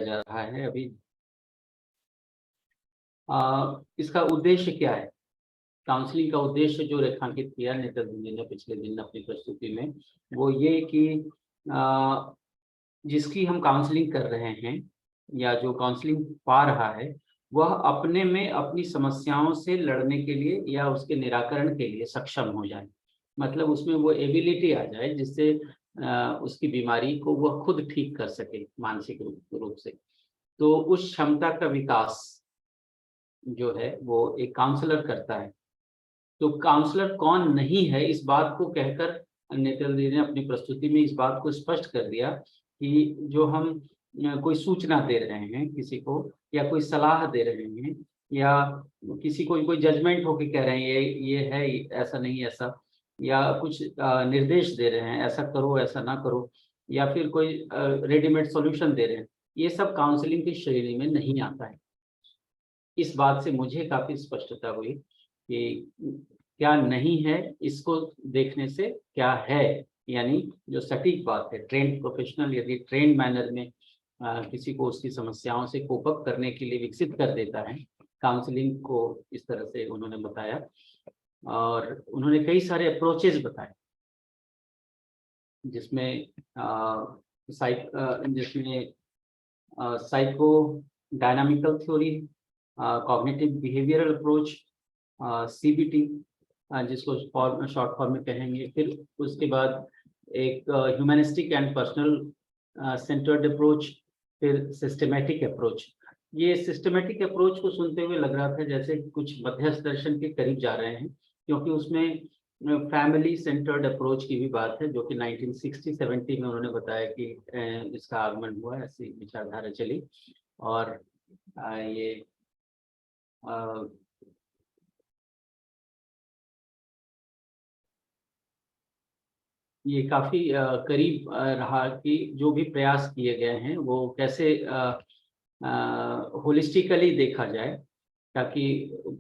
जा रहा है अभी। इसका उद्देश्य क्या है? काउंसलिंग का उद्देश्य जो रेखांकित किया नेतृत्व जी ने पिछले दिन अपनी प्रस्तुति में, वो ये कि जिसकी हम काउंसलिंग कर रहे हैं या जो काउंसलिंग पा रहा है, वह अपने में अपनी समस्याओं से लड़ने के लिए या उसके निराकरण के लिए सक्षम हो जाए। मतलब उसमें वो एबिलिटी आ जाए जिससे उसकी बीमारी को वह खुद ठीक कर सके मानसिक रूप से। तो उस क्षमता का विकास जो है वो एक काउंसलर करता है। तो काउंसलर कौन नहीं है, इस बात को कहकर नेतृत्व ने अपनी प्रस्तुति में इस बात को स्पष्ट कर दिया कि जो हम कोई सूचना दे रहे हैं किसी को, या कोई सलाह दे रहे हैं, या किसी को कोई जजमेंट होके कह रहे हैं ये है, ऐसा नहीं ऐसा, या कुछ निर्देश दे रहे हैं ऐसा करो ऐसा ना करो, या फिर कोई रेडीमेड सॉल्यूशन दे रहे हैं, ये सब काउंसलिंग की श्रेणी में नहीं आता है। इस बात से मुझे काफी स्पष्टता हुई कि क्या नहीं है, इसको देखने से क्या है, यानी जो सटीक बात है। ट्रेंड प्रोफेशनल यदि ट्रेंड मैनर में किसी को उसकी समस्याओं से कोप अप करने के लिए विकसित कर देता है, काउंसलिंग को इस तरह से उन्होंने बताया। और उन्होंने कई सारे अप्रोचेस बताए जिसमें psycho dynamical theory, cognitive behavioural approach, CBT जिसको शॉर्ट फॉर्म में कहेंगे। फिर उसके बाद एक humanistic and personal centred approach, फिर सिस्टमेटिक अप्रोच। ये सिस्टमेटिक अप्रोच को सुनते हुए लग रहा था जैसे कुछ मध्यस्थ दर्शन के करीब जा रहे हैं, क्योंकि उसमें फैमिली सेंटर्ड अप्रोच की भी बात है, जो कि 1960-70 में उन्होंने बताया कि इसका आगमन हुआ, ऐसी विचारधारा चली। और ये काफी करीब रहा कि जो भी प्रयास किए गए हैं वो कैसे होलिस्टिकली देखा जाए, ताकि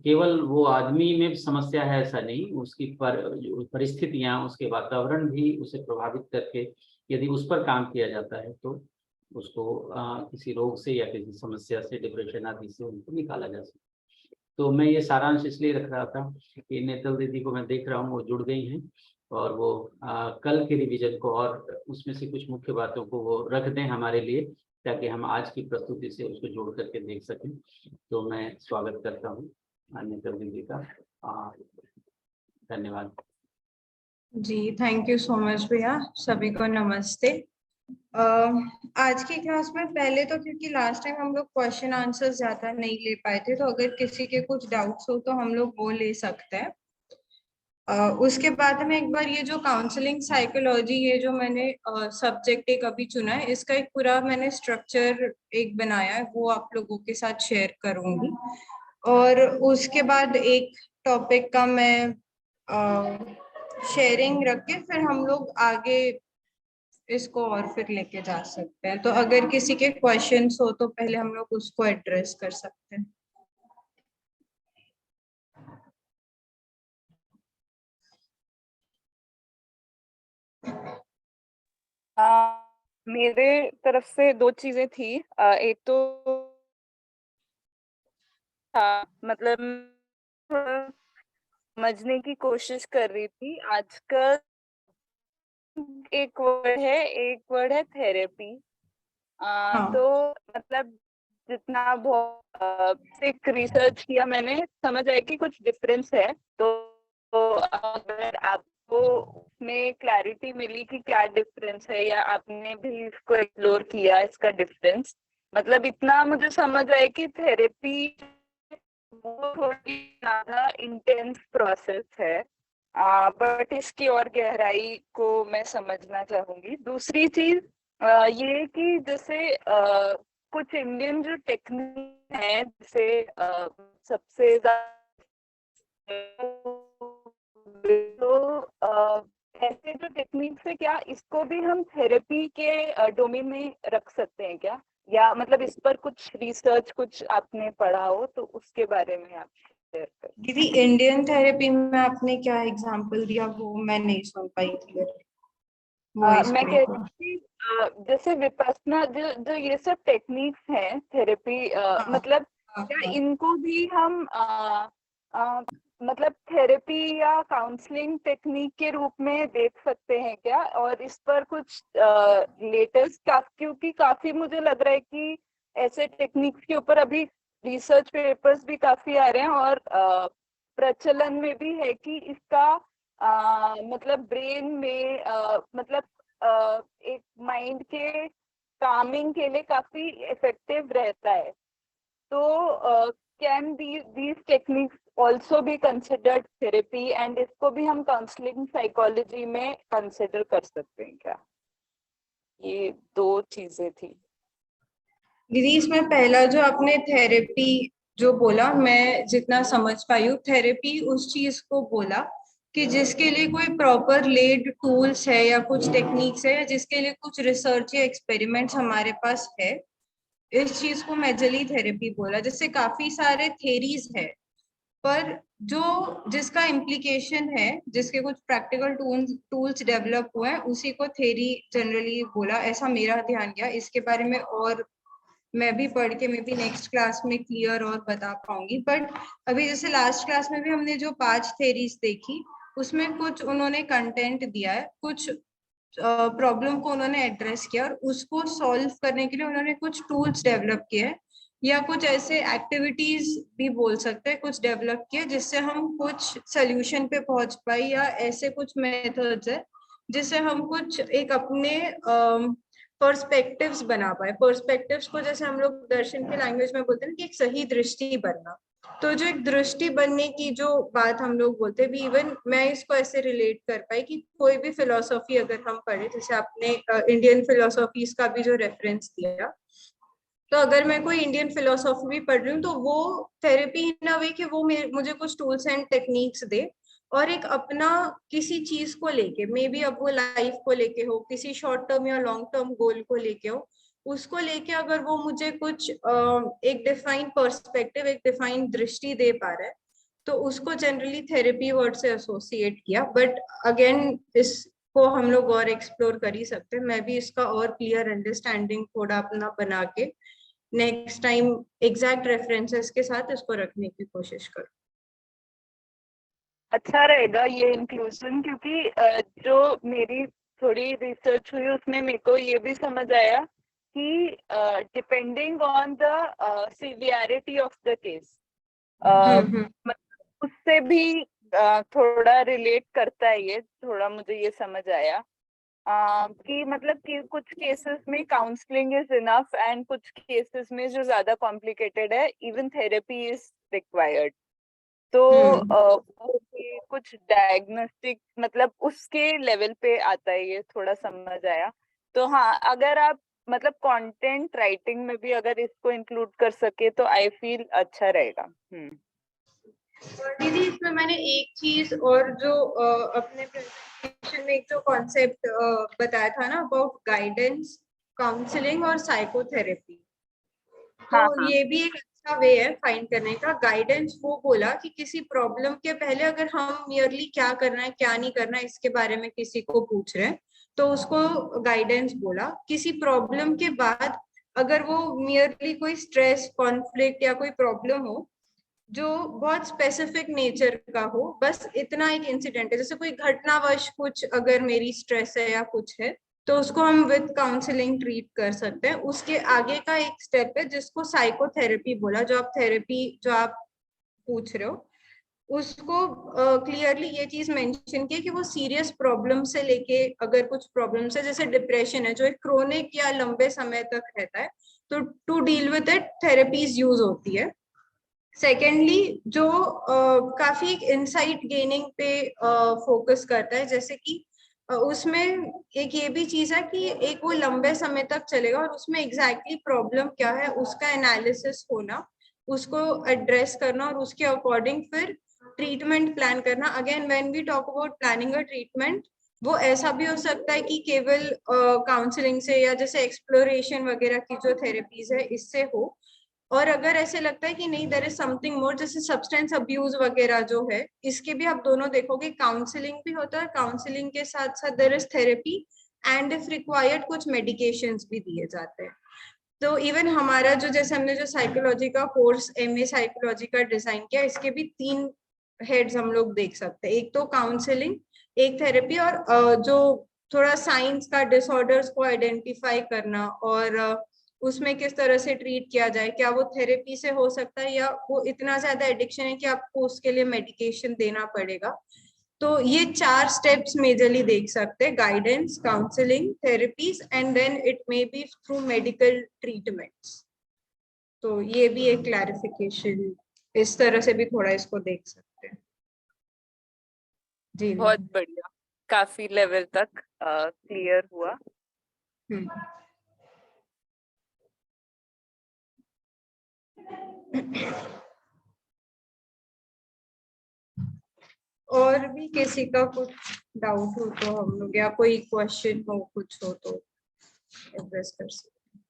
केवल वो आदमी में समस्या है ऐसा नहीं, उसकी परिस्थितियां, उसके वातावरण भी उसे प्रभावित करके यदि उस पर काम किया जाता है तो उसको किसी रोग से या किसी समस्या से, डिप्रेशन आदि से उनको निकाला जा सकता है। तो मैं ये सारांश इसलिए रख रहा था कि नेतल दीदी को मैं देख रहा हूँ वो जुड़ गई हैं, और वो कल के रिवीजन को और उसमें से कुछ मुख्य बातों को वो रख दें हमारे लिए, ताकि हम आज की प्रस्तुति से उसको जोड़ करके देख सकें। तो मैं स्वागत करता हूँ नेतल दीदी का। धन्यवाद जी। थैंक यू सो मच भैया। सभी को नमस्ते। आज की क्लास में पहले तो क्योंकि लास्ट टाइम हम लोग क्वेश्चन आंसर ज्यादा नहीं ले पाए थे, तो अगर किसी के कुछ डाउट्स हो तो हम लोग वो ले सकते हैं। उसके बाद में एक बार ये जो काउंसलिंग साइकोलॉजी, ये जो मैंने सब्जेक्ट एक अभी चुना है, इसका एक पूरा मैंने स्ट्रक्चर एक बनाया है, वो आप लोगों के साथ शेयर करूंगी। और उसके बाद एक टॉपिक का मैं शेयरिंग रख के फिर हम लोग आगे इसको और फिर लेके जा सकते हैं। तो अगर किसी के क्वेश्चंस हो तो पहले हम लोग उसको एड्रेस कर सकते हैं। मेरे तरफ से दो चीजें थी। एक तो मतलब समझने की कोशिश कर रही थी। आजकल एक वर्ड है थेरेपी। तो मतलब जितना बहुत रिसर्च किया मैंने, समझ आया कि कुछ डिफरेंस है। तो अगर आपको उसमें क्लैरिटी मिली कि क्या डिफरेंस है, या आपने भी इसको एक्सप्लोर किया इसका डिफरेंस, मतलब इतना मुझे समझ आया कि थेरेपी वो थोड़ी ज्यादा इंटेंस प्रोसेस है, बट इसकी और गहराई को मैं समझना चाहूंगी। दूसरी चीज ये कि जैसे कुछ इंडियन जो टेक्निक है, जैसे सबसे तो ऐसे जो टेक्निक्स है, क्या इसको भी हम थेरेपी के डोमेन में रख सकते हैं क्या? या मतलब इस पर कुछ रिसर्च कुछ आपने पढ़ा हो तो उसके बारे में आप शेयर करें। दीदी, इंडियन थेरेपी में आपने क्या एग्जांपल दिया वो मैं नहीं सुन पाई थी। मैं कह रही थी जैसे विपස්සना जो जो ये सब टेक्निक्स हैं थेरेपी, मतलब क्या इनको भी हम मतलब थेरेपी या काउंसलिंग टेक्निक के रूप में देख सकते हैं क्या? और इस पर कुछ लेटेस्ट, क्योंकि काफी मुझे लग रहा है कि ऐसे टेक्निक्स के ऊपर अभी रिसर्च पेपर्स भी काफी आ रहे हैं और प्रचलन में भी है कि इसका मतलब ब्रेन में मतलब एक माइंड के कामिंग के लिए काफी इफेक्टिव रहता है। तो can these techniques also be considered therapy, and इसको भी हम काउंसलिंग साइकोलॉजी में कंसिडर कर सकते हैं क्या? ये दो चीजें थी दीदी। इसमें पहला जो आपने थेरेपी जो बोला, मैं जितना समझ पाई हूँ, थेरेपी उस चीज को बोला कि जिसके लिए कोई प्रॉपर लेड टूल्स है या कुछ टेक्निक्स है, या जिसके लिए कुछ रिसर्च या एक्सपेरिमेंट्स हमारे पास है, इस चीज को मेजरली थेरेपी बोला। जैसे काफी सारे थेरीज है, पर जो जिसका इम्प्लीकेशन है, जिसके कुछ प्रैक्टिकल टूल्स डेवलप हुए हैं, उसी को थेरी जनरली बोला, ऐसा मेरा ध्यान गया। इसके बारे में और मैं भी पढ़ के मैं भी नेक्स्ट क्लास में क्लियर और बता पाऊंगी। बट अभी जैसे लास्ट क्लास में भी हमने जो 5 थेरीज देखी, उसमें कुछ उन्होंने कंटेंट दिया है, कुछ प्रॉब्लम को उन्होंने एड्रेस किया, और उसको सॉल्व करने के लिए उन्होंने कुछ टूल्स डेवलप किए हैं, या कुछ ऐसे एक्टिविटीज भी बोल सकते हैं कुछ डेवलप किए, जिससे हम कुछ सोल्यूशन पे पहुंच पाए, या ऐसे कुछ मेथड्स है जिससे हम कुछ एक अपने पर्सपेक्टिव्स बना पाए। पर्सपेक्टिव्स को जैसे हम लोग दर्शन की लैंग्वेज में बोलते हैं कि एक सही दृष्टि बनना। तो जो एक दृष्टि बनने की जो बात हम लोग बोलते हैं, भी इवन मैं इसको ऐसे रिलेट कर पाई कि कोई भी फिलोसॉफी अगर हम पढ़े, जैसे आपने इंडियन फिलोसॉफीज का भी जो रेफरेंस दिया, तो अगर मैं कोई इंडियन फिलोसॉफी भी पढ़ रही हूँ, तो वो थेरेपी इन अ वे कि वो मुझे कुछ टूल्स एंड टेक्निक्स दे, और एक अपना किसी चीज को लेके, मे बी अब वो लाइफ को लेके हो, किसी शॉर्ट टर्म या लॉन्ग टर्म गोल को लेके हो, उसको लेके अगर वो मुझे कुछ एक डिफाइंड पर्सपेक्टिव, एक डिफाइंड दृष्टि दे पा रहा है, तो उसको जनरली थेरेपी वर्ड से एसोसिएट किया। बट अगेन इसको हम लोग और एक्सप्लोर कर ही सकते हैं। मैं भी इसका और क्लियर अंडरस्टैंडिंग थोड़ा अपना बना के नेक्स्ट टाइम एग्जैक्ट रेफरेंसेस के साथ इसको रखने की कोशिश करूँ। अच्छा रहेगा ये इंक्लूजन, क्योंकि जो मेरी थोड़ी रिसर्च हुई उसमें मेरे को ये भी समझ आया कि depending on the severity of the case, उससे भी थोड़ा रिलेट करता है ये, थोड़ा मुझे ये समझ आया कि मतलब कि कुछ केसेस में काउंसलिंग इज इनफ, एंड कुछ केसेस में जो ज्यादा कॉम्प्लिकेटेड है इवन थेरेपी इज रिक्वायर्ड। तो कुछ डायग्नोस्टिक मतलब उसके लेवल पे आता है, ये थोड़ा समझ आया। तो हाँ, अगर आप मतलब कंटेंट राइटिंग में भी अगर इसको इंक्लूड कर सके तो आई फील अच्छा रहेगा। दीदी, इसमें मैंने एक चीज और जो अपने प्रेजेंटेशन में एक जो कॉन्सेप्ट बताया था ना, अबाउट गाइडेंस, काउंसलिंग और साइकोथेरेपी, तो हाँ, ये भी एक अच्छा वे है फाइंड करने का। गाइडेंस वो बोला कि किसी प्रॉब्लम के पहले अगर हम मियरली क्या करना है क्या नहीं करना है इसके बारे में किसी को पूछ रहे हैं, तो उसको गाइडेंस बोला। किसी प्रॉब्लम के बाद अगर वो मियरली कोई स्ट्रेस, कॉन्फ्लिक्ट या कोई प्रॉब्लम हो जो बहुत स्पेसिफिक नेचर का हो, बस इतना एक इंसिडेंट है, जैसे कोई घटनावश कुछ अगर मेरी स्ट्रेस है या कुछ है, तो उसको हम विद काउंसलिंग ट्रीट कर सकते हैं। उसके आगे का एक स्टेप है जिसको साइकोथेरेपी बोला। जो आप थेरेपी जो आप पूछ रहे हो, उसको क्लियरली ये चीज मेंशन की कि वो सीरियस प्रॉब्लम से लेके, अगर कुछ प्रॉब्लम्स है जैसे डिप्रेशन है जो एक क्रोनिक या लंबे समय तक रहता है, तो to deal with it therapies use होती है। सेकेंडली जो काफी इंसाइट गेनिंग पे फोकस करता है, जैसे कि उसमें एक ये भी चीज है कि एक वो लंबे समय तक चलेगा, और उसमें एग्जैक्टली प्रॉब्लम क्या है उसका एनालिसिस होना, उसको एड्रेस करना, और उसके अकॉर्डिंग फिर ट्रीटमेंट प्लान करना। Again when we talk about planning a treatment, वो ऐसा भी हो सकता है कि केवल काउंसलिंग से या जैसे एक्सप्लोरेशन वगैरह की जो थेरेपीज है इससे हो, और अगर ऐसे लगता है कि नहीं देयर इज समथिंग मोर, जैसे सब्सटेंस अब्यूज वगैरह जो है, इसके भी आप दोनों देखोगे, काउंसलिंग भी होता है, काउंसलिंग के साथ साथ there is therapy, and if required कुछ मेडिकेशंस भी दिए जाते हैं। तो इवन हमारा जो जैसे हमने जो साइकोलॉजी का कोर्स MA साइकोलॉजी का डिजाइन किया, इसके भी 3 हेड्स हम लोग देख सकते हैं। एक तो काउंसलिंग, एक थेरेपी, और जो थोड़ा साइंस का डिसऑर्डर्स को आइडेंटिफाई करना और उसमें किस तरह से ट्रीट किया जाए, क्या वो थेरेपी से हो सकता है या वो इतना ज्यादा एडिक्शन है कि आपको उसके लिए मेडिकेशन देना पड़ेगा। तो ये 4 स्टेप्स मेजरली देख सकते हैं, guidance, counselling, therapies and then it may be through medical treatments. तो ये भी एक क्लैरिफिकेशन, इस तरह से भी थोड़ा इसको देख सकते हैं। जी बहुत बढ़िया, काफी लेवल तक क्लियर हुआ। और भी किसी का कुछ डाउट हो तो हम लोग, या कोई क्वेश्चन हो कुछ हो तो एड्रेस कर सकते हैं।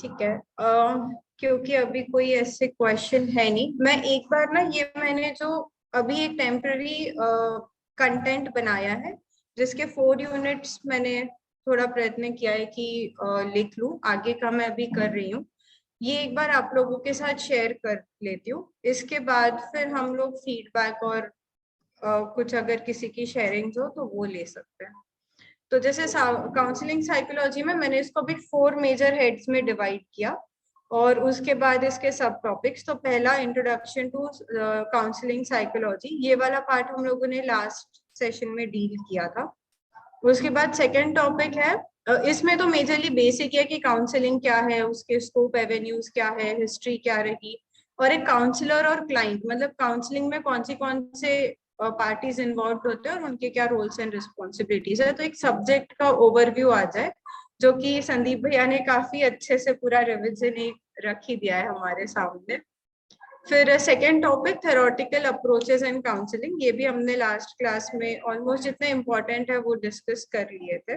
ठीक है, क्योंकि अभी कोई ऐसे क्वेश्चन है नहीं, मैं एक बार ना ये मैंने जो अभी एक टेम्पररी कंटेंट बनाया है जिसके 4 यूनिट्स मैंने थोड़ा प्रयत्न किया है कि लिख लूं, आगे का मैं अभी कर रही हूँ, ये एक बार आप लोगों के साथ शेयर कर लेती हूँ। इसके बाद फिर हम लोग फीडबैक और कुछ अगर किसी की शेयरिंग हो तो वो ले सकते हैं। तो जैसे काउंसलिंग साइकोलॉजी में मैंने इसको भी 4 मेजर हेड्स में डिवाइड किया और उसके बाद इसके सब टॉपिक्स। तो पहला इंट्रोडक्शन टू काउंसलिंग साइकोलॉजी, ये वाला पार्ट हम लोगों ने लास्ट सेशन में डील किया था। उसके बाद सेकेंड टॉपिक है, इसमें तो मेजरली बेसिक है कि काउंसलिंग क्या है, उसके स्कोप एवेन्यूज क्या है, हिस्ट्री क्या रही, और एक काउंसलर और क्लाइंट मतलब काउंसलिंग में कौन से पार्टीज इन्वॉल्व होते हैं और उनके क्या रोल्स एंड रिस्पॉन्सिबिलिटीज है। तो एक सब्जेक्ट का ओवरव्यू आ जाए, जो कि संदीप भैया ने काफी अच्छे से पूरा रिविजन रख ही दिया है हमारे सामने। फिर second topic theoretical approaches and counselling, ये भी हमने लास्ट क्लास में ऑलमोस्ट जितने इम्पोर्टेंट है वो डिस्कस कर लिए थे।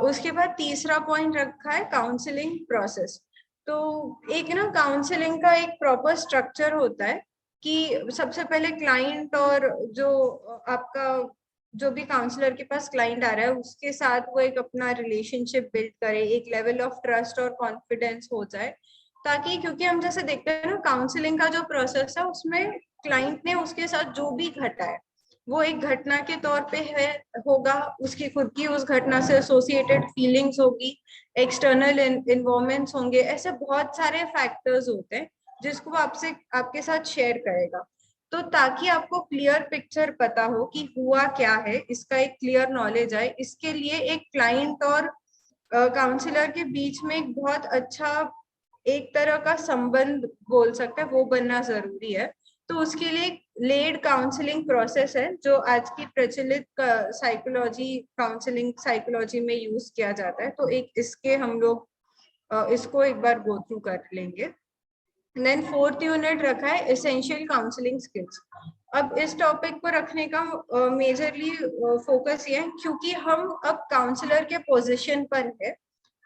उसके बाद तीसरा पॉइंट रखा है काउंसलिंग प्रोसेस। तो एक ना काउंसलिंग का एक प्रॉपर स्ट्रक्चर होता है कि सबसे पहले क्लाइंट और जो आपका जो भी काउंसलर के पास क्लाइंट आ रहा है उसके साथ वो एक अपना रिलेशनशिप बिल्ड करे, एक लेवल ऑफ ट्रस्ट और कॉन्फिडेंस हो जाए, ताकि क्योंकि हम जैसे देखते हैं ना काउंसलिंग का जो प्रोसेस है उसमें क्लाइंट ने उसके साथ जो भी घटा है वो एक घटना के तौर पे है होगा, उसकी खुद की उस घटना से एसोसिएटेड फीलिंग्स होगी, एक्सटर्नल इन्वॉल्वमेंट्स होंगे, ऐसे बहुत सारे फैक्टर्स होते हैं जिसको वो आपसे आपके साथ शेयर करेगा। तो ताकि आपको क्लियर पिक्चर पता हो कि हुआ क्या है, इसका एक क्लियर नॉलेज आए, इसके लिए एक क्लाइंट और काउंसलर के बीच में एक बहुत अच्छा एक तरह का संबंध बोल सकते हैं वो बनना जरूरी है। तो उसके लिए लेड काउंसलिंग प्रोसेस है जो आज की प्रचलित साइकोलॉजी काउंसलिंग साइकोलॉजी में यूज किया जाता है। तो एक इसके हम लोग इसको एक बार गो थ्रू कर लेंगे। देन फोर्थ यूनिट रखा है एसेंशियल काउंसलिंग स्किल्स। अब इस टॉपिक को रखने का मेजरली फोकस ये है क्योंकि हम अब काउंसलर के पोजीशन पर है,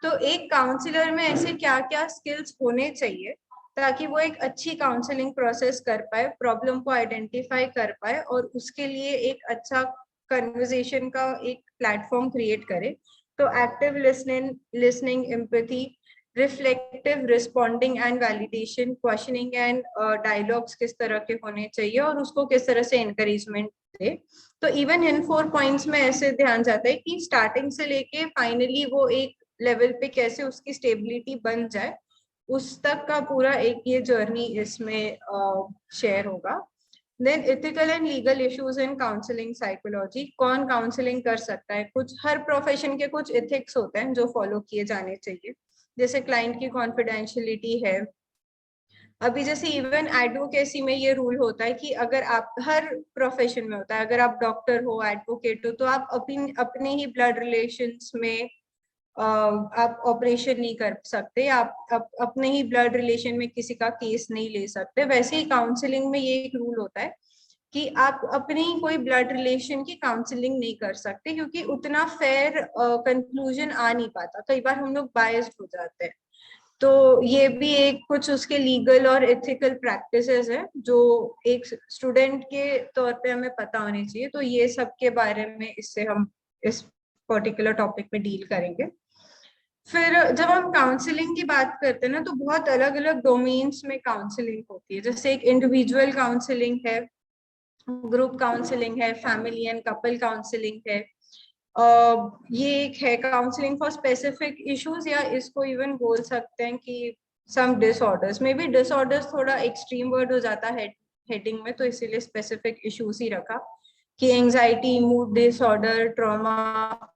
तो एक काउंसलर में ऐसे क्या क्या स्किल्स होने चाहिए ताकि वो एक अच्छी काउंसलिंग प्रोसेस कर पाए, प्रॉब्लम को आइडेंटिफाई कर पाए और उसके लिए एक अच्छा कन्वर्सेशन का एक प्लेटफॉर्म क्रिएट करे। तो active listening, empathy, reflective responding and validation, questioning and dialogues किस तरह के होने चाहिए और उसको किस तरह से एनकरेजमेंट दे। तो इवन इन 4 पॉइंट्स में ऐसे ध्यान जाता है कि स्टार्टिंग से लेके फाइनली वो एक लेवल पे कैसे उसकी स्टेबिलिटी बन जाए, उस तक का पूरा एक ये जर्नी इसमें शेयर होगा। Then ethical and legal issues in counselling psychology, कौन काउंसलिंग कर सकता है, कुछ हर प्रोफेशन के कुछ एथिक्स होते हैं जो फॉलो किए जाने चाहिए, जैसे क्लाइंट की कॉन्फिडेंशियलिटी है। अभी जैसे इवन एडवोकेसी में ये रूल होता है कि अगर आप हर प्रोफेशन में होता है, अगर आप डॉक्टर हो, एडवोकेट हो, तो आप अपने ही ब्लड रिलेशंस में आप ऑपरेशन नहीं कर सकते, आप अपने ही ब्लड रिलेशन में किसी का केस नहीं ले सकते। वैसे ही काउंसलिंग में ये एक रूल होता है कि आप अपनी कोई ब्लड रिलेशन की काउंसलिंग नहीं कर सकते, क्योंकि उतना फेयर कंक्लूजन आ नहीं पाता, कई बार हम लोग बायस्ड हो जाते हैं। तो ये भी एक कुछ उसके लीगल और एथिकल प्रैक्टिसेस है जो एक स्टूडेंट के तौर पे हमें पता होनी चाहिए। तो ये सब के बारे में इससे हम इस पर्टिकुलर टॉपिक में डील करेंगे। फिर जब हम काउंसलिंग की बात करते हैं ना, तो बहुत अलग अलग डोमेन्स में काउंसलिंग होती है। जैसे एक इंडिविजुअल काउंसलिंग है, ग्रुप काउंसलिंग है, फैमिली एंड कपल काउंसलिंग है। ये एक है काउंसलिंग फॉर स्पेसिफिक इश्यूज, या इसको इवन बोल सकते हैं कि सम डिसऑर्डर्स। मे बी डिसऑर्डर्स थोड़ा एक्सट्रीम वर्ड हो जाता है हेडिंग में, तो इसीलिए स्पेसिफिक इश्यूज ही रखा कि anxiety, mood disorder, trauma,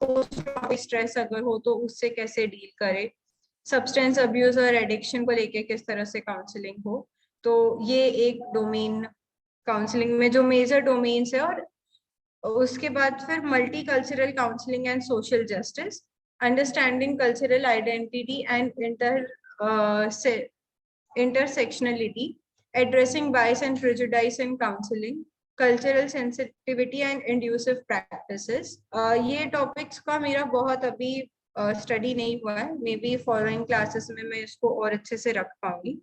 post traumatic stress अगर हो तो उससे कैसे डील करे, सब्सटेंस अब्यूज और एडिक्शन को लेके किस तरह से काउंसलिंग हो। तो ये एक डोमेन काउंसलिंग में जो मेजर डोमेन्स है। और उसके बाद फिर multi cultural counselling and social justice, understanding cultural identity and intersectionality, addressing bias and prejudice in counseling, cultural sensitivity and inducive practices। ये टॉपिक्स का मेरा बहुत अभी स्टडी नहीं हुआ है, मे बी फॉलोइंग क्लासेस में मैं इसको और अच्छे से रख पाऊंगी।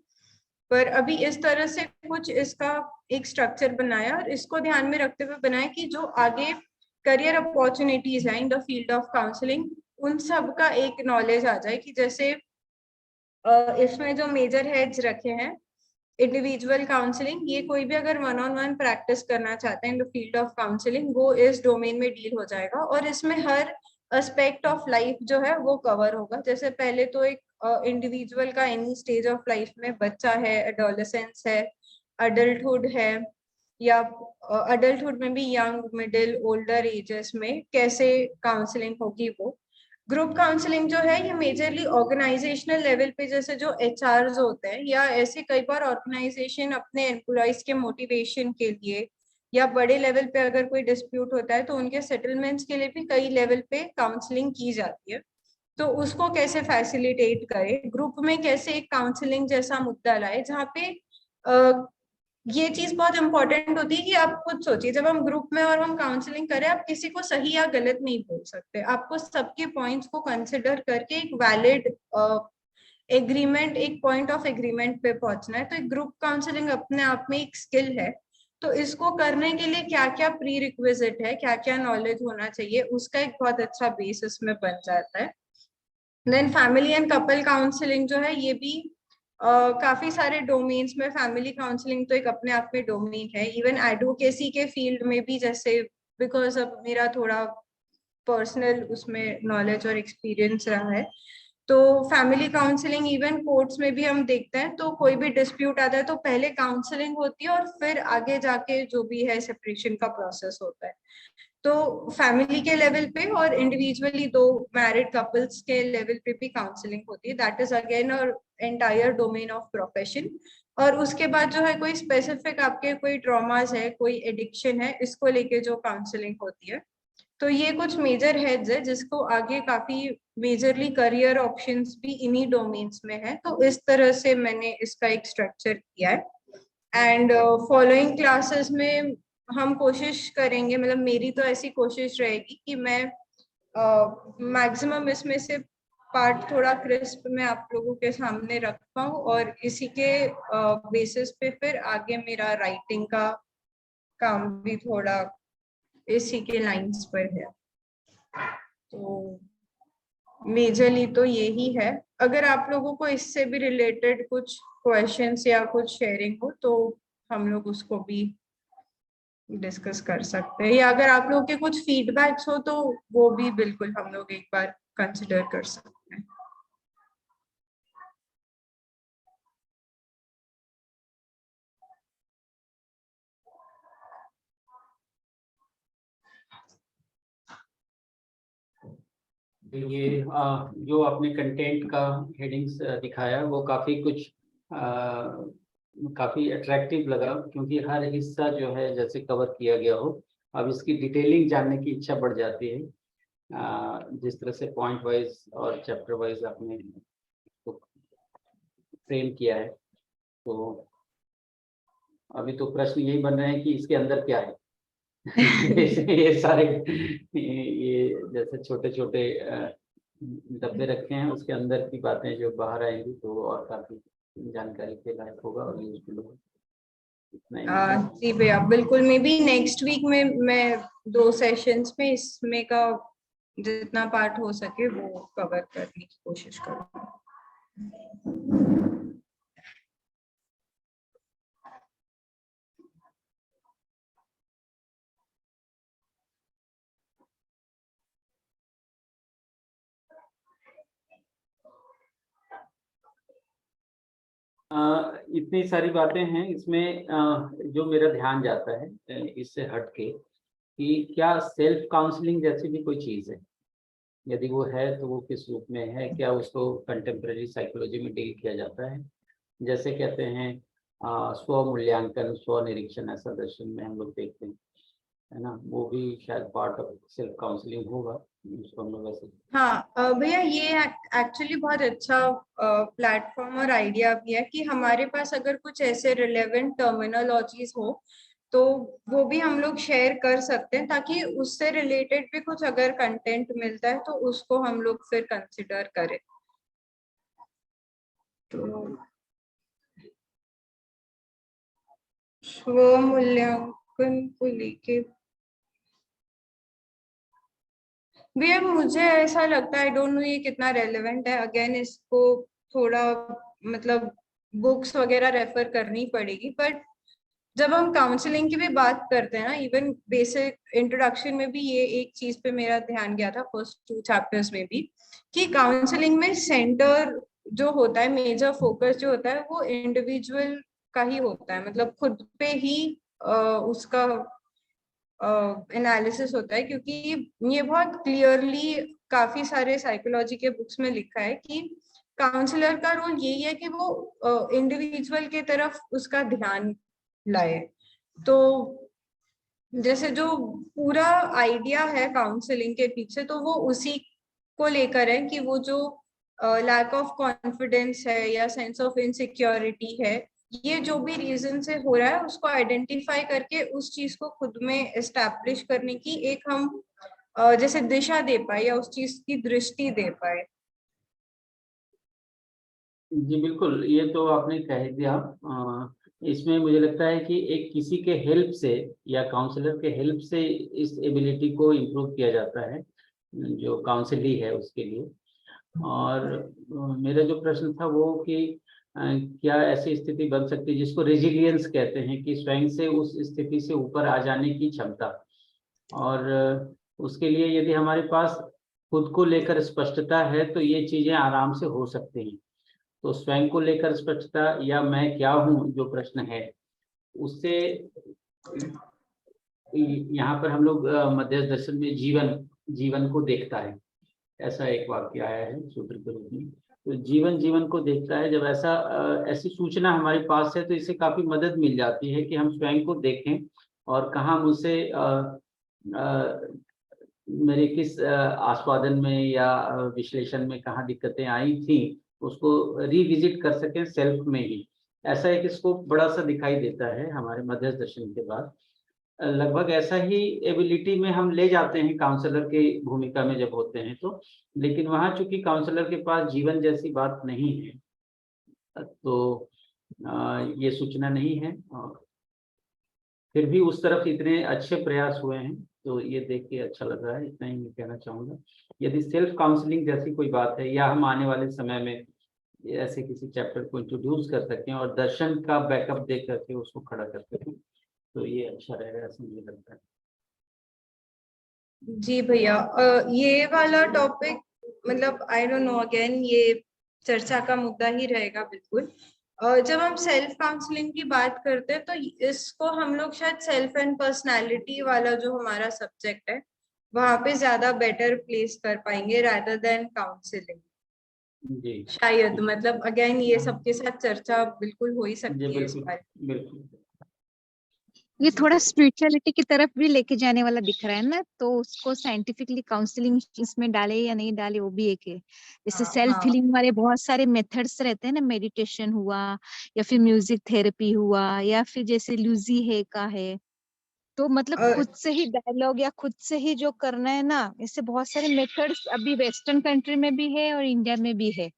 पर अभी इस तरह से कुछ इसका एक स्ट्रक्चर बनाया, और इसको ध्यान में रखते हुए बनाया कि जो आगे करियर अपॉर्चुनिटीज है in the field of counselling, उन सब का एक नॉलेज आ जाए। कि जैसे इसमें जो मेजर हेड्स रखे हैं, इंडिविजुअल काउंसलिंग, ये कोई भी अगर वन ऑन वन प्रैक्टिस करना चाहते हैं in the field of counselling, वो इस डोमेन में डील हो जाएगा। और इसमें हर एस्पेक्ट ऑफ लाइफ जो है वो कवर होगा। जैसे पहले तो एक इंडिविजुअल का एनी स्टेज ऑफ लाइफ में, बच्चा है, एडोलेसेंस है, अडल्टहुड है, या अडल्टहुड में भी यंग, मिडिल, ओल्डर एजेस में कैसे काउंसलिंग होगी वो। ग्रुप काउंसलिंग जो है ये मेजरली ऑर्गेनाइजेशनल लेवल पे, जैसे जो एचआरज होते हैं या ऐसे कई बार ऑर्गेनाइजेशन अपने एम्प्लॉयज के मोटिवेशन के लिए, या बड़े लेवल पे अगर कोई डिस्प्यूट होता है तो उनके सेटलमेंट्स के लिए भी कई लेवल पे काउंसलिंग की जाती है। तो उसको कैसे फैसिलिटेट करें, ग्रुप में कैसे एक काउंसलिंग जैसा मुद्दा लाए जहाँ पे ये चीज बहुत इंपॉर्टेंट होती है कि आप खुद सोचिए, जब हम ग्रुप में और हम काउंसलिंग करें, आप किसी को सही या गलत नहीं बोल सकते, आपको सबके पॉइंट्स को कंसिडर करके एक वैलिड एग्रीमेंट, एक पॉइंट ऑफ एग्रीमेंट पे पहुंचना है। तो एक ग्रुप काउंसलिंग अपने आप में एक स्किल है। तो इसको करने के लिए क्या क्या प्री रिक्विजिट है, क्या क्या नॉलेज होना चाहिए, उसका एक बहुत अच्छा बेस इसमें बन जाता है। Then family and couple counselling जो है, ये भी काफी सारे डोमेन्स में, फैमिली काउंसलिंग तो एक अपने आप में डोमेन है। इवन एडवोकेसी के फील्ड में भी, जैसे बिकॉज अब मेरा थोड़ा पर्सनल उसमें नॉलेज और एक्सपीरियंस रहा है, तो फैमिली काउंसलिंग इवन कोर्ट्स में भी हम देखते हैं। तो कोई भी डिस्प्यूट आता है तो पहले काउंसलिंग होती है और फिर आगे जाके जो भी है सेपरेशन का प्रोसेस होता है। तो फैमिली के लेवल पे और इंडिविजुअली दो मैरिड कपल्स के लेवल पे भी काउंसलिंग होती है। दैट इज अगेन और एंटायर डोमेन ऑफ प्रोफेशन। और उसके बाद जो है कोई स्पेसिफिक आपके कोई ट्रॉमास है, कोई एडिक्शन है, इसको लेके जो काउंसलिंग होती है। तो ये कुछ मेजर हेड्स है जिसको आगे काफी मेजरली करियर ऑप्शंस भी इन्हीं डोमेन्स में है। तो इस तरह से मैंने इसका एक स्ट्रक्चर किया है। एंड फॉलोइंग क्लासेस में हम कोशिश करेंगे, मतलब मेरी तो ऐसी कोशिश रहेगी कि मैं मैक्सिमम इसमें से पार्ट थोड़ा क्रिस्प में आप लोगों के सामने रख पाऊँ, और इसी के बेसिस पे फिर आगे मेरा राइटिंग का काम भी थोड़ा इसी के लाइंस पर है। तो मेजरली तो यही है। अगर आप लोगों को इससे भी रिलेटेड कुछ क्वेश्चंस या कुछ शेयरिंग हो तो हम लोग उसको भी डिस्कस कर सकते हैं, या अगर आप लोगों के कुछ फीडबैक्स हो तो वो भी बिल्कुल हम लोग एक बार कंसिडर कर सकते हैं। ये जो आपने कंटेंट का हेडिंग्स दिखाया वो काफ़ी कुछ काफ़ी अट्रैक्टिव लगा, क्योंकि हर हिस्सा जो है जैसे कवर किया गया हो, अब इसकी डिटेलिंग जानने की इच्छा बढ़ जाती है। जिस तरह से पॉइंट वाइज और चैप्टर वाइज आपने फ्रेम किया है, तो अभी तो प्रश्न यही बन रहे हैं कि इसके अंदर क्या है। ये सारे ये जैसे छोटे छोटे डब्बे रखे हैं, उसके अंदर की बातें जो बाहर आएंगी तो और काफी जानकारी के लायक होगा और यूजफुल होगा। जी भैया बिल्कुल, मे बी नेक्स्ट वीक में मैं 2 सेशंस में इसमें का जितना पार्ट हो सके वो कवर करने की कोशिश करूँगी। इतनी सारी बातें हैं इसमें, जो मेरा ध्यान जाता है इससे हटके कि क्या सेल्फ काउंसलिंग जैसी भी कोई चीज़ है, यदि वो है तो वो किस रूप में है, क्या उसको कंटेम्प्रेरी साइकोलॉजी में डील किया जाता है। जैसे कहते हैं स्व मूल्यांकन, स्व निरीक्षण, ऐसा दर्शन में हम लोग देखते हैं, है ना, वो भी शायद पार्ट ऑफ सेल्फ काउंसलिंग होगा उसको हम लोग वैसे। हाँ भैया, ये एक्चुअली बहुत अच्छा प्लेटफॉर्म और आइडिया भी है कि हमारे पास अगर कुछ ऐसे रिलेवेंट टर्मिनोलॉजीज हो तो वो भी हम लोग शेयर कर सकते हैं, ताकि उससे रिलेटेड भी कुछ अगर कंटेंट मिलता है तो उसको हम लोग फिर कंसिडर करें। तो स्व मूल्यांकन को लेके भैया मुझे ऐसा लगता है, आई डोंट नो ये कितना रेलेवेंट है, अगेन इसको थोड़ा मतलब बुक्स वगैरह रेफर करनी पड़ेगी, बट जब हम काउंसलिंग की भी बात करते हैं ना, इवन बेसिक इंट्रोडक्शन में भी ये एक चीज पे मेरा ध्यान गया था फर्स्ट 2 चैप्टर्स में भी, कि काउंसलिंग में सेंटर जो होता है, मेजर फोकस जो होता है वो इंडिविजुअल का ही होता है, मतलब खुद पे ही उसका एनालिसिस होता है, क्योंकि ये बहुत क्लियरली काफी सारे साइकोलॉजी के बुक्स में लिखा है कि काउंसलर का रोल यही है कि वो इंडिविजुअल के तरफ उसका ध्यान लाए। तो जैसे जो पूरा आइडिया है काउंसलिंग के पीछे, तो वो उसी को लेकर है कि वो जो लैक ऑफ कॉन्फिडेंस है या सेंस ऑफ इनसिक्योरिटी है, ये जो भी रीजन से हो रहा है उसको आइडेंटिफाई करके उस चीज को खुद में एस्टैब्लिश करने की एक हम जैसे दिशा दे पाए या उस चीज की दृष्टि दे पाए। जी बिल्कुल, ये तो आपने कह दिया। इसमें मुझे लगता है कि एक किसी के हेल्प से या काउंसलर के हेल्प से इस एबिलिटी को इम्प्रूव किया जाता है, जो काउंसली है उसके लिए। और मेरा जो प्रश्न था वो कि क्या ऐसी स्थिति बन सकती है जिसको रेजिलियंस कहते हैं, कि स्वयं से उस स्थिति से ऊपर आ जाने की क्षमता, और उसके लिए यदि हमारे पास खुद को लेकर स्पष्टता है तो ये चीजें आराम से हो सकती हैं। तो स्वयं को लेकर स्पष्टता या मैं क्या हूँ जो प्रश्न है, उससे यहाँ पर हम लोग मध्य दर्शन में जीवन को देखता है, ऐसा एक वाक्य आया है सूत्र के रूप में। तो जीवन को देखता है। जब ऐसी सूचना हमारे पास है तो इससे काफी मदद मिल जाती है कि हम स्वयं को देखें और कहाँ मुझसे मेरे किस आस्वादन में या विश्लेषण में कहाँ दिक्कतें आई थी, उसको रिविजिट कर सकें सेल्फ में ही। ऐसा एक स्कोप बड़ा सा दिखाई देता है हमारे मध्य दर्शन के बाद। लगभग ऐसा ही एबिलिटी में हम ले जाते हैं काउंसलर की भूमिका में जब होते हैं तो, लेकिन वहाँ चूंकि काउंसलर के पास जीवन जैसी बात नहीं है तो ये सूचना नहीं है, और फिर भी उस तरफ इतने अच्छे प्रयास हुए हैं तो ये देख के अच्छा लग रहा है। इतना ही मैं कहना चाहूँगा। यदि सेल्फ काउंसलिंग जैसी कोई बात है या हम आने वाले समय में ऐसे किसी चैप्टर को इंट्रोड्यूस कर सकें और दर्शन का बैकअप दे करके उसको खड़ा कर सकें तो ये अच्छा रहेगा, ऐसा मुझे लगता है। जी भैया, ये वाला टॉपिक मतलब आई डोंट नो, अगेन ये चर्चा का मुद्दा ही रहेगा बिल्कुल। जब हम सेल्फ काउंसलिंग की बात करते हैं तो इसको हम लोग शायद सेल्फ एंड पर्सनालिटी वाला जो हमारा सब्जेक्ट है वहां पे ज्यादा बेटर प्लेस कर पाएंगे रादर देन काउंसलिंग। जी शायद मतलब अगेन ये सबके साथ चर्चा बिल्कुल हो ही जी सकती है इस बिल्कुल बारे। बिल्कुल। ये थोड़ा स्पिरिचुअलिटी की तरफ भी लेके जाने वाला दिख रहा है ना, तो उसको साइंटिफिकली काउंसलिंग इसमें डाले या नहीं डाले वो भी एक है। जैसे सेल्फ हीलिंग वाले बहुत सारे मेथड्स रहते हैं ना, मेडिटेशन हुआ या फिर म्यूजिक थेरेपी हुआ या फिर जैसे लूजी है का है, तो मतलब खुद से ही डायलॉग या खुद से ही जो करना है ना, इससे बहुत सारे मेथड्स अभी वेस्टर्न कंट्री में भी है और इंडिया में भी है।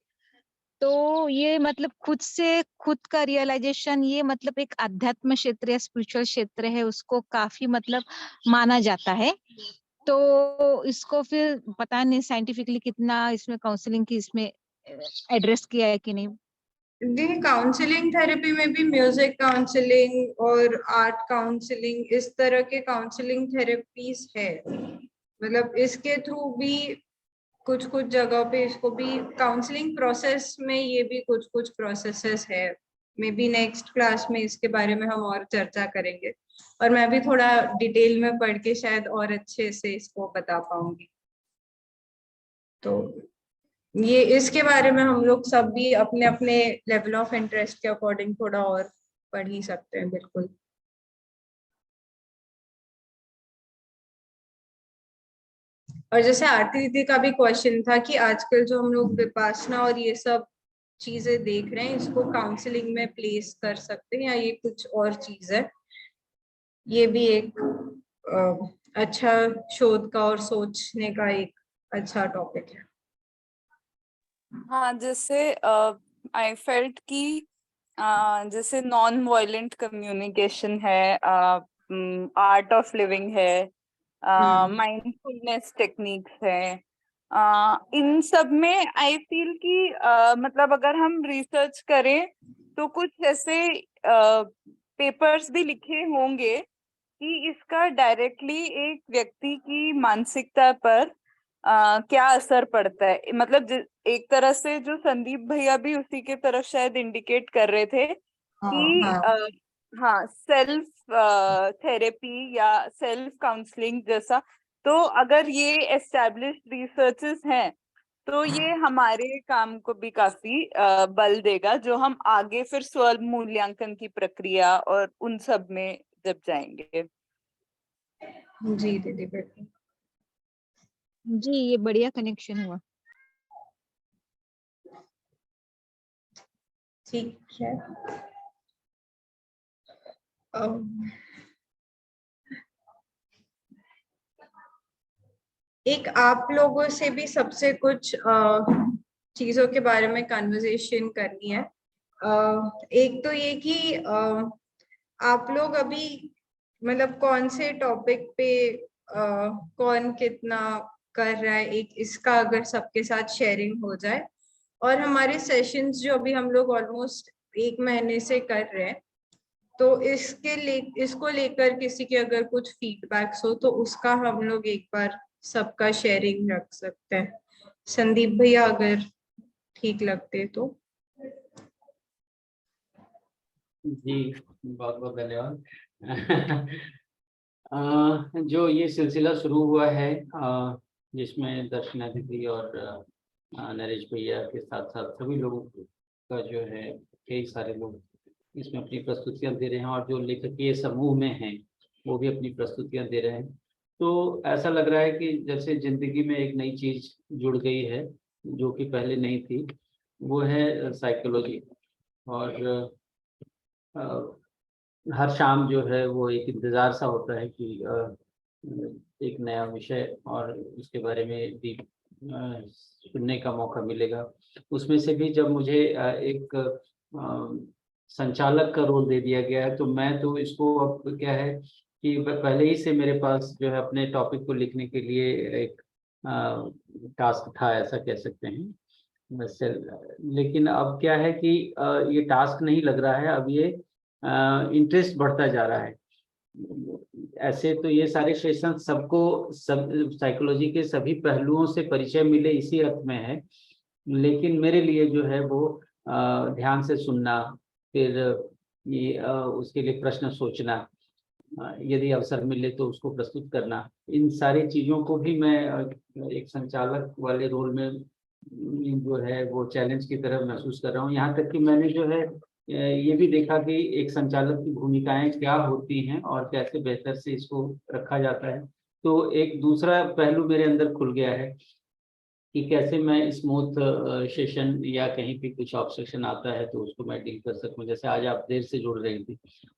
तो ये मतलब खुद से खुद का रियलाइजेशन, ये मतलब एक आध्यात्म क्षेत्र या स्पिरिचुअल क्षेत्र है, उसको काफी मतलब माना जाता है। तो इसको फिर पता नहीं साइंटिफिकली कितना इसमें काउंसलिंग की इसमें एड्रेस किया है कि नहीं। जी, काउंसलिंग थेरेपी में भी म्यूजिक काउंसलिंग और आर्ट काउंसलिंग, इस तरह के काउंसलिंग थेरेपीज है। मतलब इसके थ्रू भी कुछ कुछ जगह पे इसको भी काउंसलिंग प्रोसेस में, ये भी कुछ कुछ प्रोसेसेस है। मे बी नेक्स्ट क्लास में इसके बारे में हम और चर्चा करेंगे, और मैं भी थोड़ा डिटेल में पढ़ के शायद और अच्छे से इसको बता पाऊंगी। तो ये इसके बारे में हम लोग सब भी अपने अपने लेवल ऑफ इंटरेस्ट के अकॉर्डिंग थोड़ा और पढ़ ही सकते हैं, बिल्कुल। और जैसे आरती दीदी का भी क्वेश्चन था कि आजकल जो हम लोग विपासना और ये सब चीजें देख रहे हैं, इसको काउंसलिंग में प्लेस कर सकते हैं या ये कुछ और चीज है, ये भी एक अच्छा शोध का और सोचने का एक अच्छा टॉपिक है। हाँ, जैसे आई फेल्ट कि जैसे नॉन वायलेंट कम्युनिकेशन है, आर्ट ऑफ लिविंग है, माइंडफुलनेस टेक्निक्स है, इन सब में आई फील कि मतलब अगर हम रिसर्च करें तो कुछ ऐसे पेपर्स भी लिखे होंगे कि इसका डायरेक्टली एक व्यक्ति की मानसिकता पर क्या असर पड़ता है। मतलब एक तरह से जो संदीप भैया भी उसी के तरफ शायद इंडिकेट कर रहे थे कि हाँ, सेल्फ थेरेपी या सेल्फ काउंसलिंग जैसा, तो अगर ये एस्टेब्लिश्ड रिसर्चेस हैं तो ये हमारे काम को भी काफी बल देगा, जो हम आगे फिर स्व मूल्यांकन की प्रक्रिया और उन सब में जब जाएंगे। जी दीदी, बिल्कुल। जी, ये बढ़िया कनेक्शन हुआ। ठीक है। एक आप लोगों से भी सबसे कुछ चीजों के बारे में कन्वर्सेशन करनी है। एक तो ये कि आप लोग अभी मतलब कौन से टॉपिक पे कौन कितना कर रहा है, एक इसका अगर सबके साथ शेयरिंग हो जाए। और हमारे सेशंस जो अभी हम लोग ऑलमोस्ट 1 महीने से कर रहे हैं, तो इसको लेकर किसी के अगर कुछ फीडबैक्स हो तो उसका हम लोग एक बार सबका शेयरिंग रख सकते हैं। संदीप भैया अगर ठीक लगते तो। जी, बहुत बहुत धन्यवाद। जो ये सिलसिला शुरू हुआ है, जिसमें दर्शना दीदी और नरेश भैया के साथ साथ सभी लोगों का जो है, कई सारे लोग इसमें अपनी प्रस्तुतियां दे रहे हैं, और जो लेखकीय समूह में हैं वो भी अपनी प्रस्तुतियां दे रहे हैं। तो ऐसा लग रहा है कि जैसे जिंदगी में एक नई चीज जुड़ गई है जो कि पहले नहीं थी, वो है साइकोलॉजी। और हर शाम जो है वो एक इंतज़ार सा होता है कि एक नया विषय और उसके बारे में भी सुनने का मौका मिलेगा। उसमें से भी जब मुझे एक संचालक का रोल दे दिया गया है, तो मैं तो इसको अब क्या है कि पहले ही से मेरे पास जो है अपने टॉपिक को लिखने के लिए एक टास्क था, ऐसा कह सकते हैं वैसे। लेकिन अब क्या है कि ये टास्क नहीं लग रहा है, अब ये इंटरेस्ट बढ़ता जा रहा है। ऐसे तो ये सारे सेशन सबको सब साइकोलॉजी के सभी पहलुओं से परिचय मिले इसी अर्थ में है, लेकिन मेरे लिए जो है वो ध्यान से सुनना, फिर ये उसके लिए प्रश्न सोचना, यदि अवसर मिले तो उसको प्रस्तुत करना, इन सारी चीज़ों को भी मैं एक संचालक वाले रोल में जो है वो चैलेंज की तरह महसूस कर रहा हूँ। यहाँ तक कि मैंने जो है ये भी देखा कि एक संचालक की भूमिकाएं क्या होती हैं और कैसे बेहतर से इसको रखा जाता है। तो एक दूसरा पहलू मेरे अंदर खुल गया है कि कैसे मैं स्मूथ सेशन या कहीं पे कुछ ऑब्स्ट्रक्शन आता है तो उसको मैं डील कर सकूं। जैसे आज आप देर से जुड़ रही थी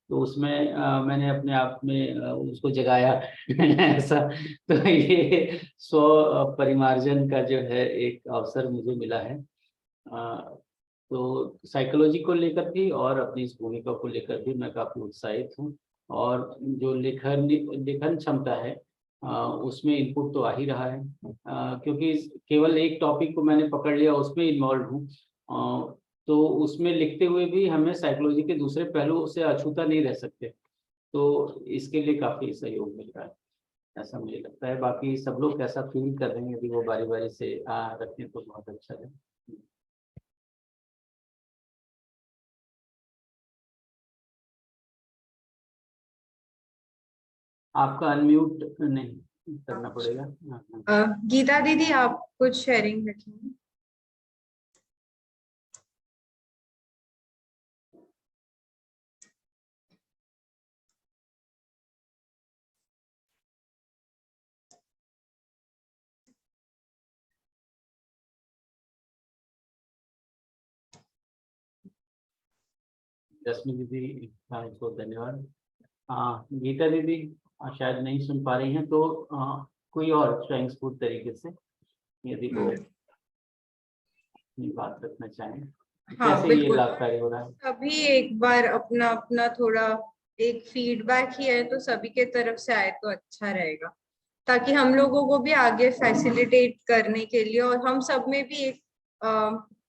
तो उसमें मैंने अपने आप में उसको जगाया ऐसा। तो ये परिमार्जन का जो है एक अवसर मुझे मिला है। तो साइकोलॉजी को लेकर भी और अपनी इस भूमिका को लेकर भी मैं काफी उत्साहित हूँ। और जो लेखन क्षमता है उसमें इनपुट तो आ ही रहा है, क्योंकि केवल एक टॉपिक को मैंने पकड़ लिया उसमें इन्वॉल्व हूँ। तो उसमें लिखते हुए भी हमें साइकोलॉजी के दूसरे पहलू से अछूता नहीं रह सकते। तो इसके लिए काफी सहयोग मिल रहा है, ऐसा मुझे लगता है। बाकी सब लोग कैसा फील कर रहे हैं यदि वो बारी बारी से रखें तो बहुत अच्छा है। आपका अनम्यूट नहीं करना पड़ेगा। गीता दीदी आप कुछ शेयरिंग रखेंगे? रश्मि दीदी को धन्यवाद। गीता दीदी शायद नहीं सुन पा रही हैं, तो कोई और स्वयंस्फूर्त तरीके से यदि वो अपनी बात रखना चाहें। हाँ, कैसे ये लाभकारी हो रहा है? सभी एक बार अपना अपना थोड़ा एक फीडबैक ही है तो सभी के तरफ से आए तो अच्छा रहेगा, ताकि हम लोगों को भी आगे फैसिलिटेट करने के लिए और हम सब में भी एक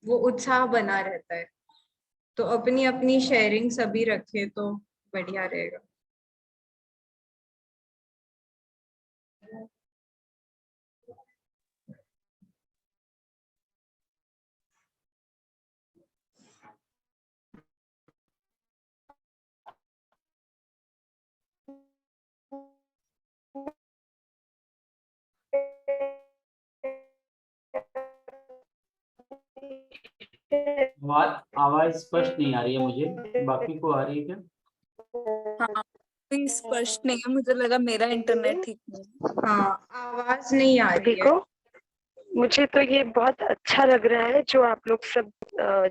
वो उत्साह बना रहता है। तो अपनी अपनी शेयरिंग सभी रखे तो बढ़िया रहेगा। आवाज स्पष्ट नहीं आ रही है मुझे, बाकी को आ रही है क्या? हाँ, स्पष्ट नहीं है, मुझे लगा मेरा इंटरनेट ठीक नहीं। हाँ, आवाज नहीं आ रही है। मुझे तो ये बहुत अच्छा लग रहा है जो आप लोग सब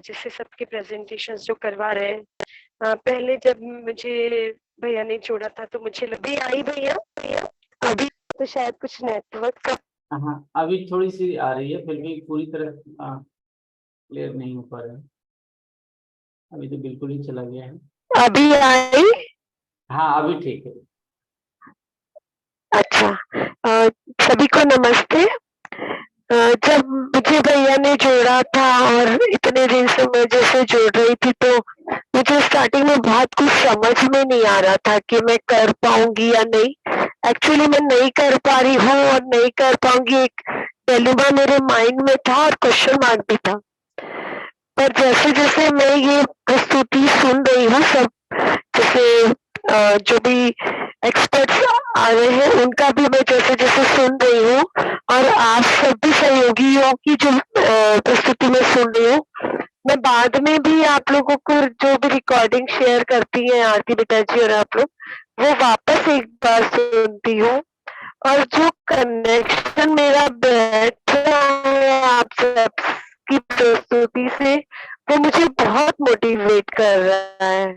जैसे सबके प्रेजेंटेशंस जो करवा रहे हैं। पहले जब मुझे भैया ने जोड़ा था तो मुझे लगी आई भैया अभी तो शायद कुछ नेटवर्क का। हाँ, अभी थोड़ी सी आ रही है, फिर भी पूरी तरह क्लियर नहीं हो पा रहा है। अभी तो बिल्कुल ही चला गया है। अभी आई? हाँ, अभी ठीक है। अच्छा, सभी को नमस्ते। जब मुझे भैया ने जोड़ा था और इतने दिन से मैं जैसे जोड़ रही थी तो मुझे स्टार्टिंग में बहुत कुछ समझ में नहीं आ रहा था कि मैं कर पाऊंगी या नहीं। एक्चुअली मैं नहीं कर पा रही हूँ और नहीं कर पाऊंगी, एक डिलेमा मेरे माइंड में था और क्वेश्चन मार्क भी था। पर जैसे जैसे मैं ये प्रस्तुति सुन रही हूँ, सब जैसे जो भी एक्सपर्ट्स आ रहे हैं उनका भी मैं जैसे जैसे सुन रही हूँ और आप सब भी सहयोगियों की जो प्रस्तुति में सुन रही हूँ, मैं बाद में भी आप लोगों को जो भी रिकॉर्डिंग शेयर करती हैं आरती बेटा जी और आप लोग, वो वापस एक बार सुनती हूँ और जो कनेक्शन मेरा बैठ रहा है आप सब की प्रस्तुति से वो मुझे बहुत मोटिवेट कर रहा है।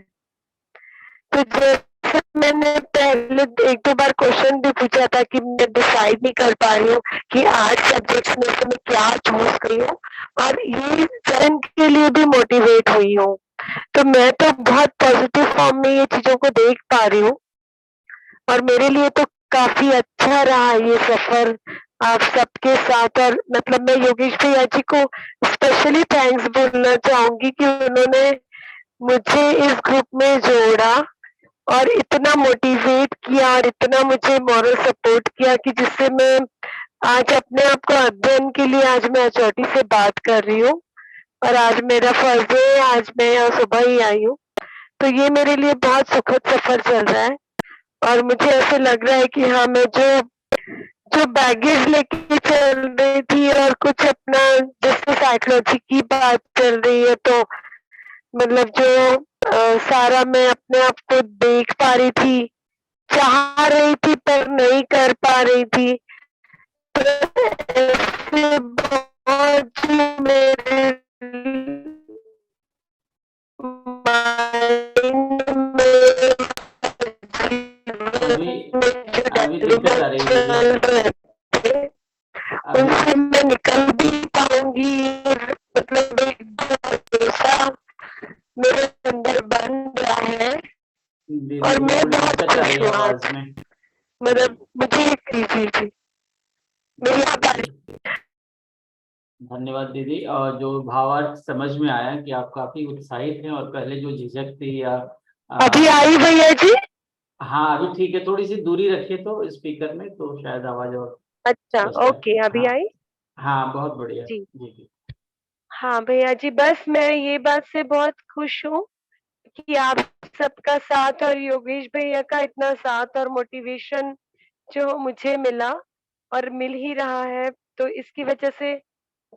तो जैसे मैंने पहले एक दो बार क्वेश्चन भी पूछा था कि मैं डिसाइड नहीं कर पा रही हूँ कि 8 सब्जेक्ट्स में से मैं क्या चूज करी हूँ और ये चरण के लिए भी मोटिवेट हुई हूँ। तो मैं तो बहुत पॉजिटिव फॉर्म में ये चीजों को देख पा रही हूँ और मेरे लिए तो काफी अच्छा रहा ये सफर आप सबके साथ। और मतलब मैं योगेश भैया जी को स्पेशली थैंक्स बोलना चाहूंगी कि उन्होंने मुझे इस ग्रुप में जोड़ा और इतना मोटिवेट किया और इतना मुझे मॉरल सपोर्ट किया कि जिससे मैं आज अपने आप को अध्ययन के लिए आज मैं HOD से बात कर रही हूँ और आज मेरा फर्स्ट डे है, आज मैं यहाँ सुबह ही आई हूँ। तो ये मेरे लिए बहुत सुखद सफर चल रहा है और मुझे ऐसे लग रहा है कि हाँ, मैं जो बैगेज लेके चल रही थी और कुछ अपना जैसे साइकोलॉजी की बात चल रही है, तो मतलब जो सारा मैं अपने आप को देख पा रही थी, चाह रही थी पर नहीं कर पा रही थी। तो ऐसे बहुत मेरे माइंड में अभी अभी दिक्कत आ रही है दीदी। अभी उनसे मैं निकल भी पाऊंगी, मतलब एक ऐसा मेरे अंदर बन रहा है दीदी और मैं थोड़ी बहुत दिक्कत आ खुश रही है हूँ आवाज आज। में। मतलब मुझे जी मेरी आवाज धन्यवाद दीदी। और जो भावार्थ समझ में आया कि आप काफी उत्साहित हैं और पहले जो झिझक थी या अभी आई भैया जी? हाँ अभी ठीक है, थोड़ी सी दूरी रखिए तो स्पीकर में, तो शायद आवाज और अच्छा, स्पष्ट है। ओके, अभी हाँ आई? हाँ बहुत बढ़िया जी। जी जी। हाँ भैया जी, बस मैं ये बात से बहुत खुश हूँ कि आप सबका साथ और योगेश भैया का इतना साथ और मोटिवेशन जो मुझे मिला और मिल ही रहा है, तो इसकी वजह से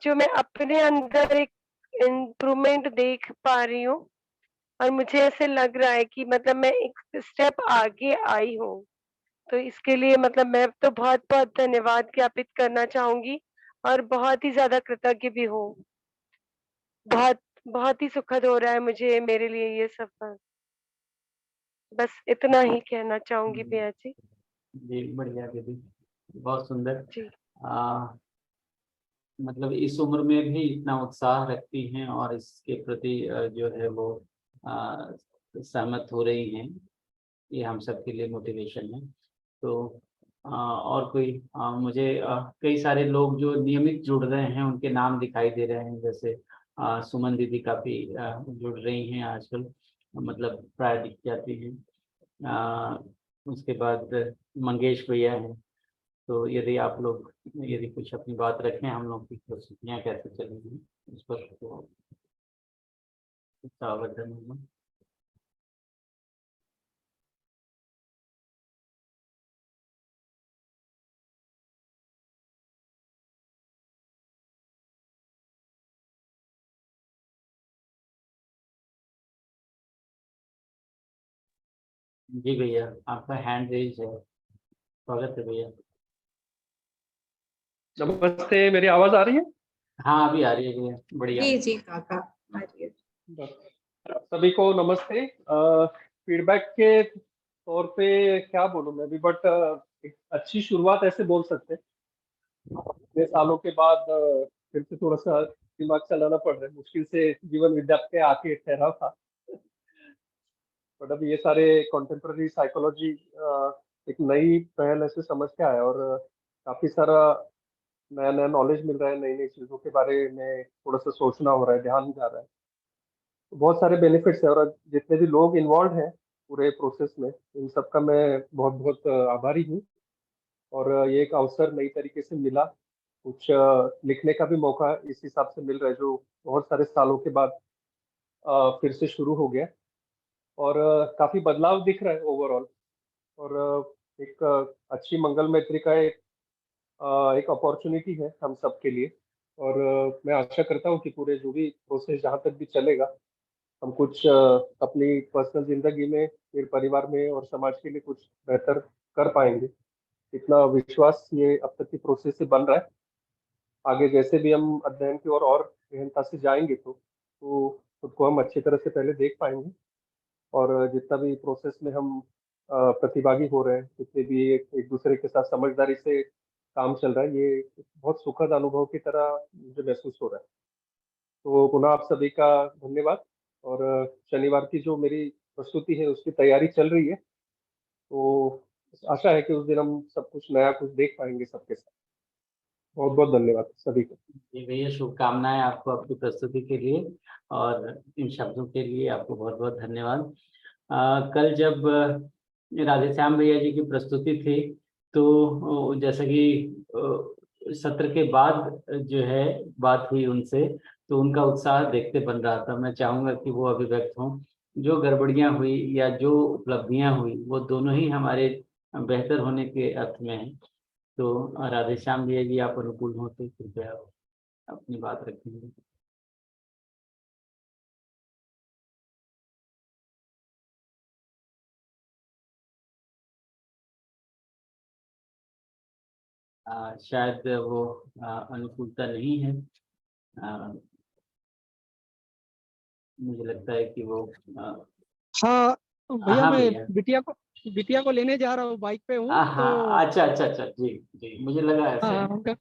जो मैं अपने अंदर एक इम्प्रूवमेंट देख पा रही हूँ और मुझे ऐसे लग रहा है कि मतलब मैं एक स्टेप आगे आई हूँ। तो इसके लिए मतलब मैं तो बहुत-बहुत धन्यवाद ज्ञापित करना चाहूँगी और बहुत ही ज़्यादा कृतज्ञ भी हूँ। बहुत बहुत ही सुखद हो रहा है मुझे, मेरे लिए ये सफ़र। बस इतना ही कहना चाहूँगी भैया जी। जी बढ़िया दीदी, बहुत सुंदर। जी। आ, मतलब इस उम्र में भी इतना उत्साह रखती हैं और इसके प्रति जो है वो आ, सहमत हो रही हैं, ये हम सब के लिए मोटिवेशन है। तो और कोई मुझे कई सारे लोग जो नियमित जुड़ रहे हैं उनके नाम दिखाई दे रहे हैं, जैसे सुमन दीदी काफी जुड़ रही हैं आजकल, मतलब प्राय दिख जाती हैं। आ, उसके बाद मंगेश भैया हैं। तो यदि आप लोग यदि कुछ अपनी बात रखें, हम लोग की प्रस्तुतियाँ कैसे चलेंगी उस पर तो सावधान होना। जी भैया, आपका हैंड रेज है, स्वागत है भैया। नमस्ते, मेरी आवाज आ रही है? हाँ अभी आ रही है भैया, बढ़िया। जी जी काका, आ रही है। सभी को नमस्ते। फीडबैक के तौर पे क्या बोलूं मैं भी, बट एक अच्छी शुरुआत ऐसे बोल सकते हैं। इतने सालों के बाद फिर से थोड़ा सा दिमाग चलाना पड़ रहा है, मुश्किल से जीवन विद्यार्थी पे आके ठहरा था। बट अब ये सारे कंटेम्प्रेरी साइकोलॉजी एक नई पहल ऐसे समझ के आया और काफी सारा नया नया नॉलेज मिल रहा है, नई नई चीजों के बारे में थोड़ा सा सोचना हो रहा है, ध्यान जा रहा है। तो बहुत सारे बेनिफिट्स है और जितने भी लोग इन्वॉल्व हैं पूरे प्रोसेस में, इन सबका मैं बहुत बहुत आभारी हूँ। और ये एक अवसर नई तरीके से मिला, कुछ लिखने का भी मौका इस हिसाब से मिल रहा है, जो बहुत सारे सालों के बाद फिर से शुरू हो गया। और काफी बदलाव दिख रहा है ओवरऑल। और एक अच्छी मंगल मैत्री का एक अपॉर्चुनिटी है हम सब के लिए। और मैं आशा करता हूँ कि पूरे जो भी प्रोसेस जहाँ तक भी चलेगा, हम कुछ अपनी पर्सनल जिंदगी में, फिर परिवार में और समाज के लिए कुछ बेहतर कर पाएंगे। इतना विश्वास ये अब तक की प्रोसेस से बन रहा है। आगे जैसे भी हम अध्ययन की और गहनता से जाएंगे तो खुद को हम अच्छी तरह से पहले देख पाएंगे। और जितना भी प्रोसेस में हम प्रतिभागी हो रहे हैं, जितने भी एक दूसरे के साथ समझदारी से काम चल रहा है, ये एक बहुत सुखद अनुभव की तरह मुझे महसूस हो रहा है। तो पुनः आप सभी का धन्यवाद। और शनिवार की जो मेरी प्रस्तुति है उसकी तैयारी चल रही है, तो आशा है कि उस दिन हम सब कुछ नया कुछ देख पाएंगे सबके साथ। बहुत बहुत धन्यवाद सभी को। जी भैया, शुभकामनाएं आपको आपकी प्रस्तुति के लिए, और इन शब्दों के लिए आपको बहुत बहुत धन्यवाद। कल जब राधेश्याम भैया जी की प्रस्तुति थी, तो जैसा कि सत्र के बाद जो है बात हुई उनसे, तो उनका उत्साह देखते बन रहा था। मैं चाहूंगा कि वो अभिव्यक्त हों। जो गड़बड़ियां हुई या जो उपलब्धियां हुई, वो दोनों ही हमारे बेहतर होने के अर्थ में है। तो राधेश्याम भैया जी, आप अनुकूल हो तो कृपया अपनी बात रखेंगे। शायद वो अनुकूलता नहीं है। मुझे लगता है कि वो हाँ भैया, हाँ मैं भैया। बिटिया को लेने जा रहा हूँ, बाइक पे हूँ तो। हाँ, अच्छा अच्छा अच्छा, जी जी, मुझे लगा हाँ ऐसे। हाँ, उनका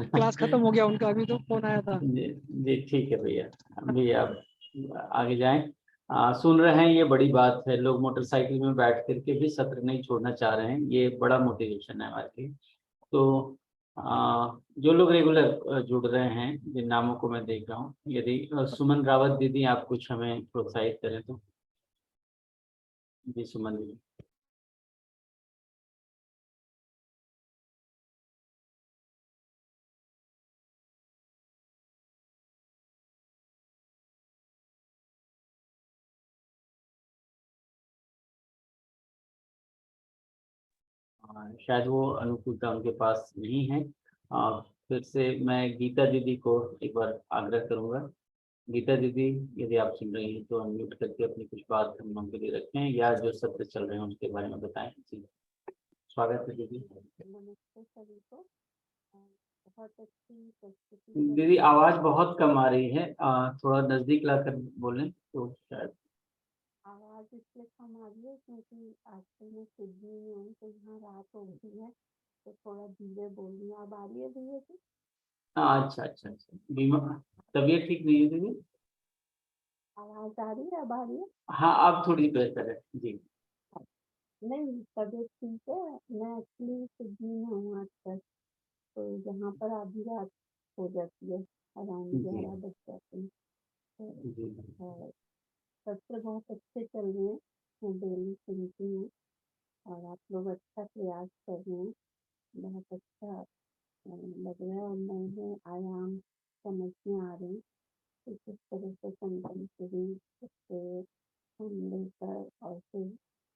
क्लास खत्म हो गया उनका, अभी तो फोन आया था। जी जी, ठीक है भैया। भैया आप आगे जाएं। सुन रहे हैं, ये बड़ी बात है। लोग मोटरसाइकिल में बैठ करके भी सत्र नहीं छोड़ना चाह रहे हैं, ये बड़ा मोटिवेशन है हमारे लिए। तो जो लोग रेगुलर जुड़ रहे हैं, जिन नामों को मैं देख रहा हूँ, यदि सुमन रावत दीदी आप कुछ हमें प्रोत्साहित करें तो। जी सुमन दीदी। शायद वो अनुकूलता उनके पास नहीं है। फिर से मैं गीता दीदी को एक बार आग्रह करूंगा। गीता दीदी, यदि आप सुन रही हैं तो अनम्यूट करके अपनी कुछ बात हम लोगों के लिए रखें, या जो सत्र चल रहे हैं उसके बारे में बताएं। जी, स्वागत है दीदी। नमस्ते सभी को। बहुत अच्छी प्रस्तुति दीदी आवाज बहुत कम आ रही है, थोड़ा नजदीक लाकर बोलें तो शायद। आवाज इसलिए कम आ रही है क्योंकि आजकल मैं सिडनी में हूँ, तो यहाँ रात हो गई है, तो थोड़ा धीरे बोल रही हूँ। अब आ रही है भैया जी? अच्छा अच्छा अच्छा, बीमार, तबीयत ठीक नहीं है दीदी? आवाज आ रही है? अब आ रही है? हाँ, अब थोड़ी बेहतर है जी। नहीं, तबीयत ठीक है। मैं एक्चुअली सिडनी में हूँ आजकल, तो यहाँ पर आधी रात हो जाती है, अराउंड जी 11 बज जाते हैं। जी तो सत्र बहुत अच्छे चल रहे हैं, मैं डेली सुनती हूँ और आप लोग अच्छा प्रयास कर रहे हैं। बहुत अच्छा लग रहा है और नए नए आयाम समझ में आ रहे हैं कि किस तरह से कंटेम्प्रेरी से हम लेकर और फिर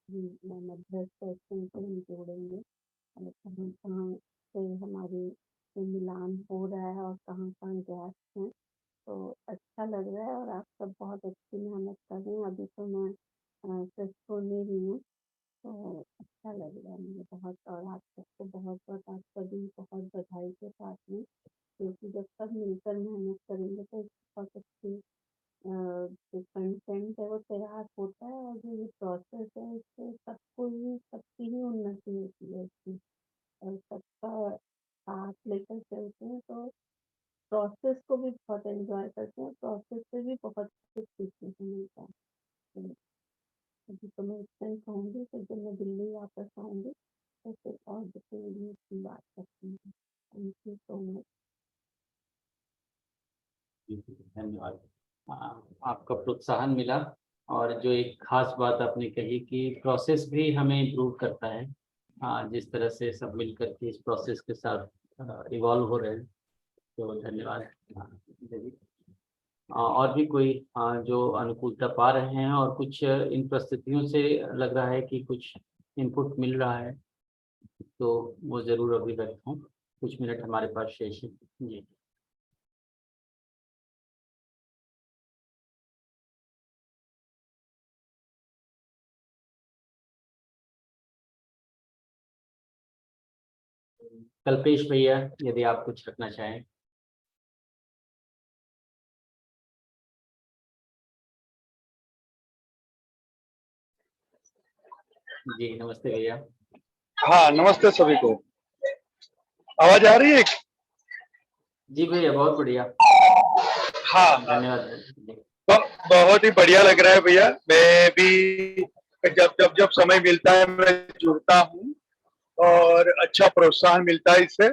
मध्य सेशन से हम जोड़ेंगे और कहाँ कहाँ से हमारे से मिलान हो रहा है और कहाँ कहाँ गैप हैं। तो अच्छा लग रहा है और आप सब बहुत अच्छी मेहनत कर रहे हैं। अभी तो मैं सिर्फ सुन रही हूँ, तो अच्छा लग रहा है मुझे बहुत। और आप सबको बहुत बहुत, आप सभी बहुत बधाई के साथ में, क्योंकि जब सब मिलकर मेहनत करेंगे तो बहुत अच्छी जो कंटेंट है वो तैयार होता है और जो ये प्रोसेस है इससे सबको ही, सबकी ही उन्नति होती है इसकी, और सबका साथ लेकर चलते हैं तो प्रोसेस को भी बहुत एंजॉय करते हैं, प्रोसेस से भी बहुत कुछ सीखने को मिलता है। तो अभी तो मैं इतना ही कहूँगी कि जब मैं दिल्ली वापस आऊँगी तो फिर और डिटेल की बात करती हूँ। Thank you so much. जी, धन्यवाद। आपका प्रोत्साहन मिला, और जो एक खास बात आपने कही कि प्रोसेस भी हमें इम्प्रूव करता है। जिस तरह से सब मिल करके इस प्रोसेस के साथ इवॉल्व हो रहे हैं, तो धन्यवाद दीदी। और भी कोई जो अनुकूलता पा रहे हैं और कुछ इन परिस्थितियों से लग रहा है कि कुछ इनपुट मिल रहा है, तो वो जरूर अभिव्यक्त हों। कुछ मिनट हमारे पास शेष है। जी कल्पेश भैया, यदि आप कुछ रखना चाहें। जी नमस्ते भैया। हाँ, नमस्ते सभी को। आवाज आ रही है? जी भैया, बहुत बढ़िया। हाँ, धन्यवाद। बहुत ही बढ़िया लग रहा है भैया। मैं भी जब समय मिलता है मैं जुड़ता हूँ और अच्छा प्रोत्साहन मिलता है इससे।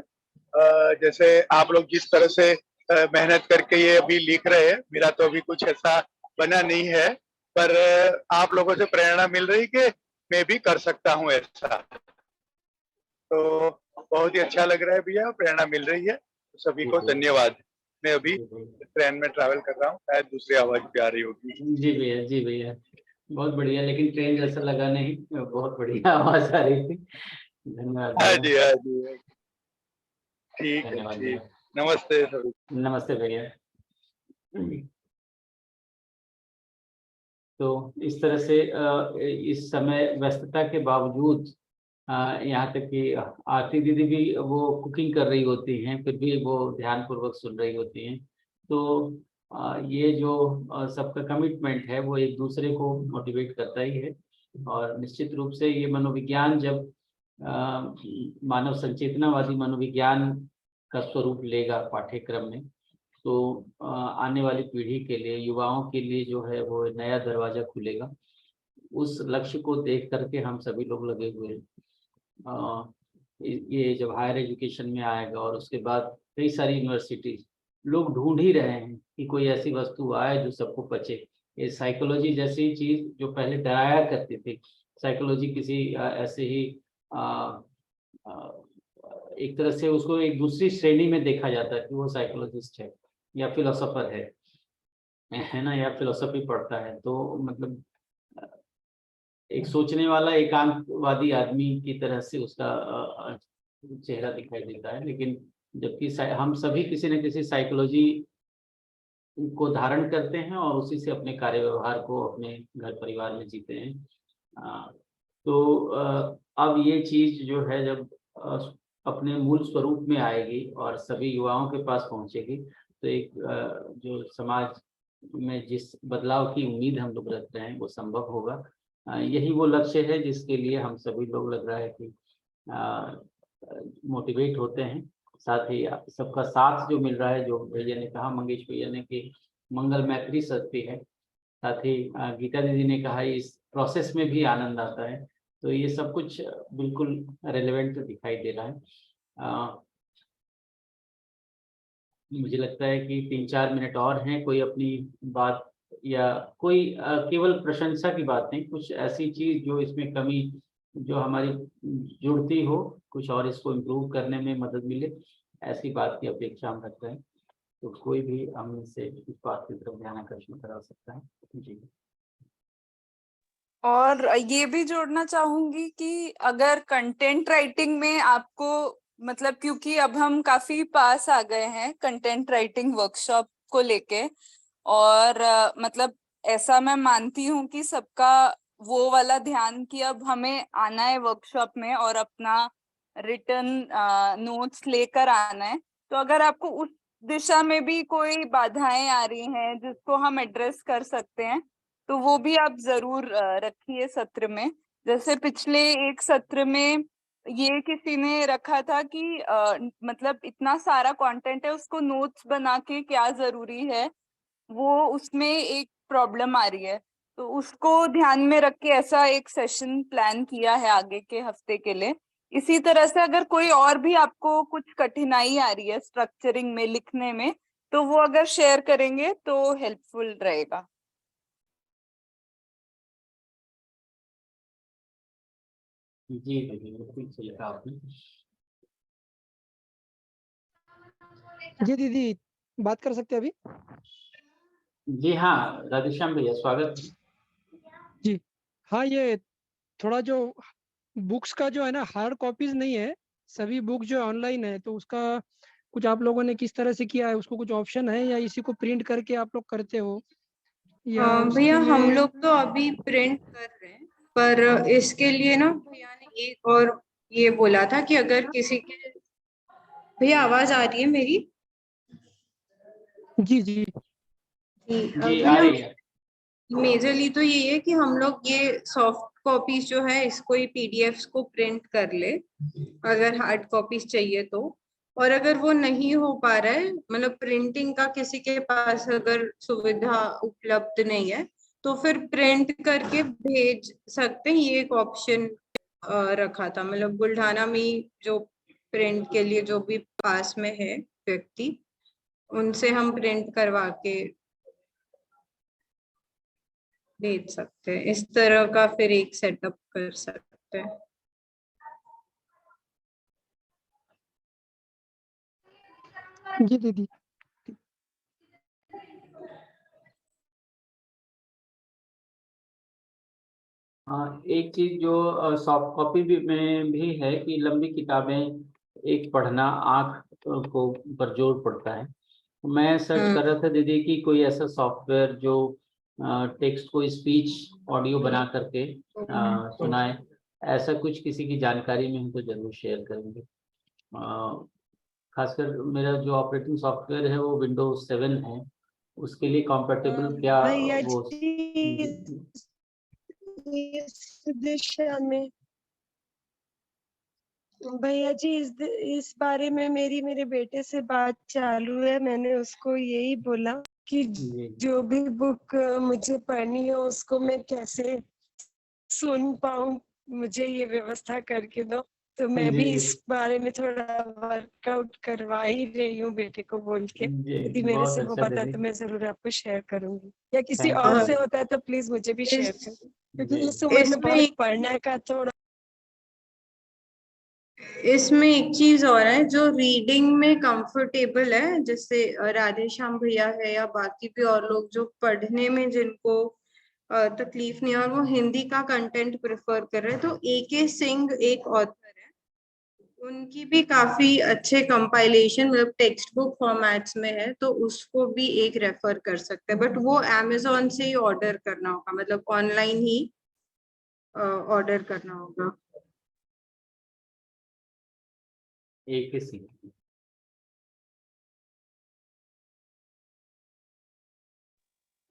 जैसे आप लोग जिस तरह से मेहनत करके ये अभी लिख रहे हैं, मेरा तो अभी कुछ ऐसा बना नहीं है, पर आप लोगों से प्रेरणा मिल रही कि मैं भी कर सकता हूँ ऐसा। तो बहुत ही अच्छा लग रहा है भैया, प्रेरणा मिल रही है। तो सभी को धन्यवाद। मैं अभी ट्रेन में ट्रैवल कर रहा हूँ, शायद दूसरी आवाज भी आ रही होगी। जी भैया, जी भैया, बहुत बढ़िया, लेकिन ट्रेन जैसा लगा नहीं, बहुत बढ़िया आवाज आ रही थी। धन्यवाद हाँ भैया। जी, हाँ जी, ठीक है, धन्यवाद ठीक। भैया। नमस्ते सभी। नमस्ते भैया। तो इस तरह से इस समय व्यस्तता के बावजूद यहाँ तक कि आरती दीदी भी वो कुकिंग कर रही होती हैं, फिर भी वो ध्यानपूर्वक सुन रही होती हैं। तो ये जो सबका कमिटमेंट है वो एक दूसरे को मोटिवेट करता ही है। और निश्चित रूप से ये मनोविज्ञान जब मानव संचेतनावादी मनोविज्ञान का स्वरूप लेगा पाठ्यक्रम में, तो आने वाली पीढ़ी के लिए, युवाओं के लिए जो है वो नया दरवाजा खुलेगा। उस लक्ष्य को देख करके हम सभी लोग लगे हुए हैं। ये जब हायर एजुकेशन में आएगा और उसके बाद कई सारी यूनिवर्सिटीज लोग ढूंढ ही रहे हैं कि कोई ऐसी वस्तु आए जो सबको पचे। ये साइकोलॉजी जैसी चीज जो पहले डराया करती थी, साइकोलॉजी किसी ऐसे ही एक तरह से उसको एक दूसरी श्रेणी में देखा जाता है कि वो साइकोलॉजिस्ट है या फिलोसोफर है ना, या फिलोसफी पढ़ता है। तो मतलब एक सोचने वाला एकांतवादी आदमी की तरह से उसका चेहरा दिखाई देता है। लेकिन जबकि हम सभी किसी न किसी साइकोलॉजी को धारण करते हैं और उसी से अपने कार्य व्यवहार को अपने घर परिवार में जीते हैं। तो अब ये चीज जो है जब अपने मूल स्वरूप में आएगी और सभी युवाओं के पास पहुंचेगी, तो एक जो समाज में जिस बदलाव की उम्मीद हम लोग रखते हैं वो संभव होगा। यही वो लक्ष्य है जिसके लिए हम सभी लोग लग रहा है कि मोटिवेट होते हैं। साथ ही सबका साथ जो मिल रहा है, जो भैया ने कहा, मंगेश भैया ने, कि मंगल मैत्री सत्य है। साथ ही गीता दीदी ने कहा इस प्रोसेस में भी आनंद आता है। तो ये सब कुछ बिल्कुल रेलेवेंट दिखाई दे रहा है। मुझे लगता है कि 3-4 मिनट और हैं। कोई अपनी बात या कोई केवल प्रशंसा की बात नहीं, कुछ ऐसी चीज जो इसमें कमी जो हमारी जुड़ती हो, कुछ और इसको इम्प्रूव करने में मदद मिले, ऐसी बात की अपेक्षा हम रखते हैं। तो कोई भी हम से इस बात की तरफ ध्यान आकर्षण करा सकता है जी। और ये भी जोड़ना चाहूंगी कि अगर कंटेंट राइटिंग में आपको मतलब, क्योंकि अब हम काफी पास आ गए हैं कंटेंट राइटिंग वर्कशॉप को लेके, और मतलब ऐसा मैं मानती हूँ कि सबका वो वाला ध्यान कि अब हमें आना है वर्कशॉप में और अपना रिटर्न नोट्स लेकर आना है। तो अगर आपको उस दिशा में भी कोई बाधाएं आ रही हैं जिसको हम एड्रेस कर सकते हैं, तो वो भी आप जरूर रखिए सत्र में। जैसे पिछले एक सत्र में ये किसी ने रखा था कि मतलब इतना सारा कंटेंट है, उसको नोट्स बना के क्या जरूरी है, वो उसमें एक प्रॉब्लम आ रही है। तो उसको ध्यान में रख के ऐसा एक सेशन प्लान किया है आगे के हफ्ते के लिए। इसी तरह से अगर कोई और भी आपको कुछ कठिनाई आ रही है स्ट्रक्चरिंग में, लिखने में, तो वो अगर शेयर करेंगे तो हेल्पफुल रहेगा। जी बिल्कुल सही कहा आपने। जी दीदी, बात कर सकते हैं अभी? जी हाँ, राधेश्याम भैया स्वागत। जी हाँ, ये थोड़ा जो बुक्स का जो है ना, हार्ड कॉपीज नहीं है, सभी बुक जो ऑनलाइन है, तो उसका कुछ आप लोगों ने किस तरह से किया है? उसको कुछ ऑप्शन है या इसी को प्रिंट करके आप लोग करते हो या भैया उसके हम में? लोग तो अभी प्रिंट कर रहे हैं, पर इसके लिए ना भैया ने एक और ये बोला था कि अगर किसी के, भैया आवाज आ रही है मेरी? जी जी जी आ भैया रही है। मेजरली तो ये है कि हम लोग ये सॉफ्ट कॉपीज जो है इसको ही पीडीएफ्स को प्रिंट कर ले अगर हार्ड कॉपीज चाहिए तो। और अगर वो नहीं हो पा रहा है, मतलब प्रिंटिंग का किसी के पास अगर सुविधा उपलब्ध नहीं है, तो फिर प्रिंट करके भेज सकते हैं। ये एक ऑप्शन रखा था, मतलब बुल्ढाना में जो प्रिंट के लिए जो भी पास में है व्यक्ति, उनसे हम प्रिंट करवा के भेज सकते हैं। इस तरह का फिर एक सेटअप कर सकते हैं। जी दीदी। एक चीज जो सॉफ्ट कॉपी में भी है कि लंबी किताबें एक पढ़ना आंख को पर जोर पड़ता है। मैं सर्च कर रहा था दीदी कि कोई ऐसा सॉफ्टवेयर जो टेक्स्ट को स्पीच ऑडियो बना करके सुनाए। ऐसा कुछ किसी की जानकारी में हम तो जरूर शेयर करेंगे। खासकर मेरा जो ऑपरेटिंग सॉफ्टवेयर है वो विंडोज 7 है, उसके लिए कंफर्टेबल क्या भैया वो जी इस दिशा में, भैया जी इस बारे में मेरे बेटे से बात चालू है। मैंने उसको यही बोला कि जो भी बुक मुझे पढ़नी हो उसको मैं कैसे सुन पाऊं, मुझे ये व्यवस्था करके दो। तो मैं भी इस बारे में थोड़ा वर्कआउट करवा ही रही हूँ बेटे को बोल के। यदि मेरे से हो पाता है तो मैं जरूर आपको शेयर करूंगी, या किसी और से होता है तो प्लीज मुझे भी शेयर करें, क्योंकि इस उम्र में बहुत पढ़ने का थोड़ा। इसमें एक चीज और है जो रीडिंग में कंफर्टेबल है, जैसे राधेश्याम भैया है या बाकी भी और लोग जो पढ़ने में जिनको तकलीफ नहीं है और वो हिंदी का कंटेंट प्रेफर कर रहे हैं, तो AK सिंह एक ऑथर है, उनकी भी काफी अच्छे कंपाइलेशन मतलब टेक्स्ट बुक फॉर्मेट्स में है, तो उसको भी एक रेफर कर सकते हैं। बट वो अमेजोन से ही ऑर्डर करना होगा, मतलब ऑनलाइन ही ऑर्डर करना होगा। AK सिंह।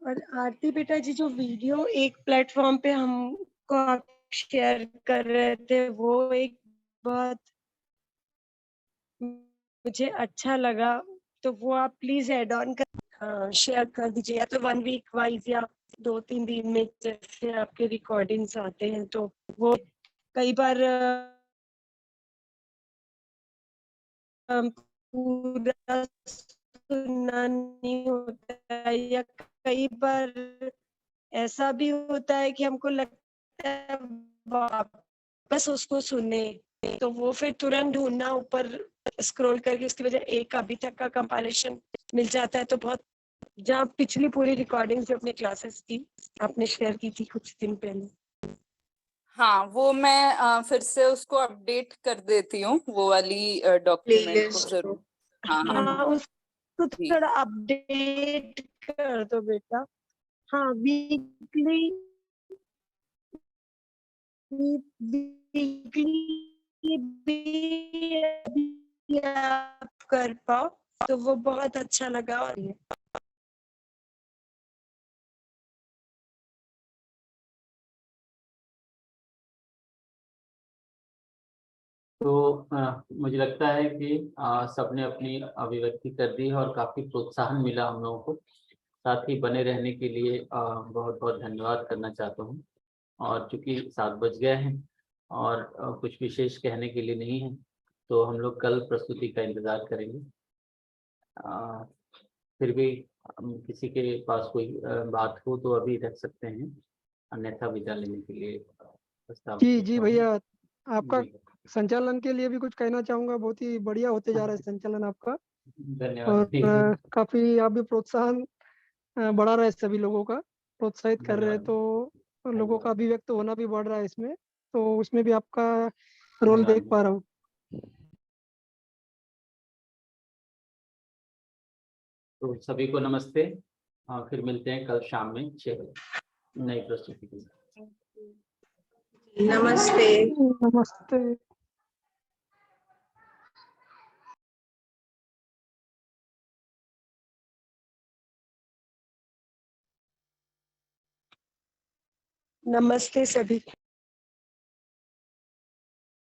और आरती बेटा जी जो वीडियो एक प्लेटफॉर्म पे हमको आप शेयर कर रहे थे, वो एक बहुत मुझे अच्छा लगा, तो वो आप प्लीज ऐड ऑन कर शेयर कर दीजिए, या तो 1 वीक वाइज या 2-3 दिन में जैसे आपके रिकॉर्डिंग्स आते हैं। तो वो कई बार पूरा सुनना नहीं होता है, या कई बार ऐसा भी होता है कि हमको लगता है वापस उसको सुने, तो वो फिर तुरंत ढूंढना ऊपर स्क्रॉल करके, उसकी वजह एक अभी तक का कंपाइलेशन मिल जाता है। तो बहुत जहाँ पिछली पूरी रिकॉर्डिंग जो अपने क्लासेस की आपने शेयर की थी कुछ दिन पहले, हाँ वो मैं फिर से उसको अपडेट कर देती हूँ, वो वाली डॉक्यूमेंट को जरूर। हाँ हाँ उसको थोड़ा अपडेट कर दो बेटा। हाँ वीकली भी आप कर पाओ तो वो बहुत अच्छा लगा। और तो मुझे लगता है कि सबने अपनी अभिव्यक्ति कर दी है और काफी प्रोत्साहन मिला हम लोगों को। साथ ही बने रहने के लिए बहुत बहुत धन्यवाद करना चाहता हूँ। और चूंकि 7 बज गए हैं और कुछ विशेष कहने के लिए नहीं है, तो हम लोग कल प्रस्तुति का इंतजार करेंगे। फिर भी किसी के पास कोई बात हो तो अभी रख सकते हैं, अन्यथा विदा लेने के लिए प्रस्ताव। जी भैया, आपका संचालन के लिए भी कुछ कहना चाहूंगा। बहुत ही बढ़िया होते जा रहा है संचालन आपका, धन्यवाद। और काफी आप भी प्रोत्साहन बढ़ा रहे हैं, सभी लोगों का प्रोत्साहित कर रहे हैं, तो लोगों का अभिव्यक्त होना भी बढ़ रहा है इसमें, तो उसमें भी आपका रोल देख पा रहा हूँ। तो सभी को नमस्ते। फिर मिलते हैं कल शाम में 6 बजे नई प्रस्तुति के साथ। नमस्ते। नमस्ते। नमस्ते सभी।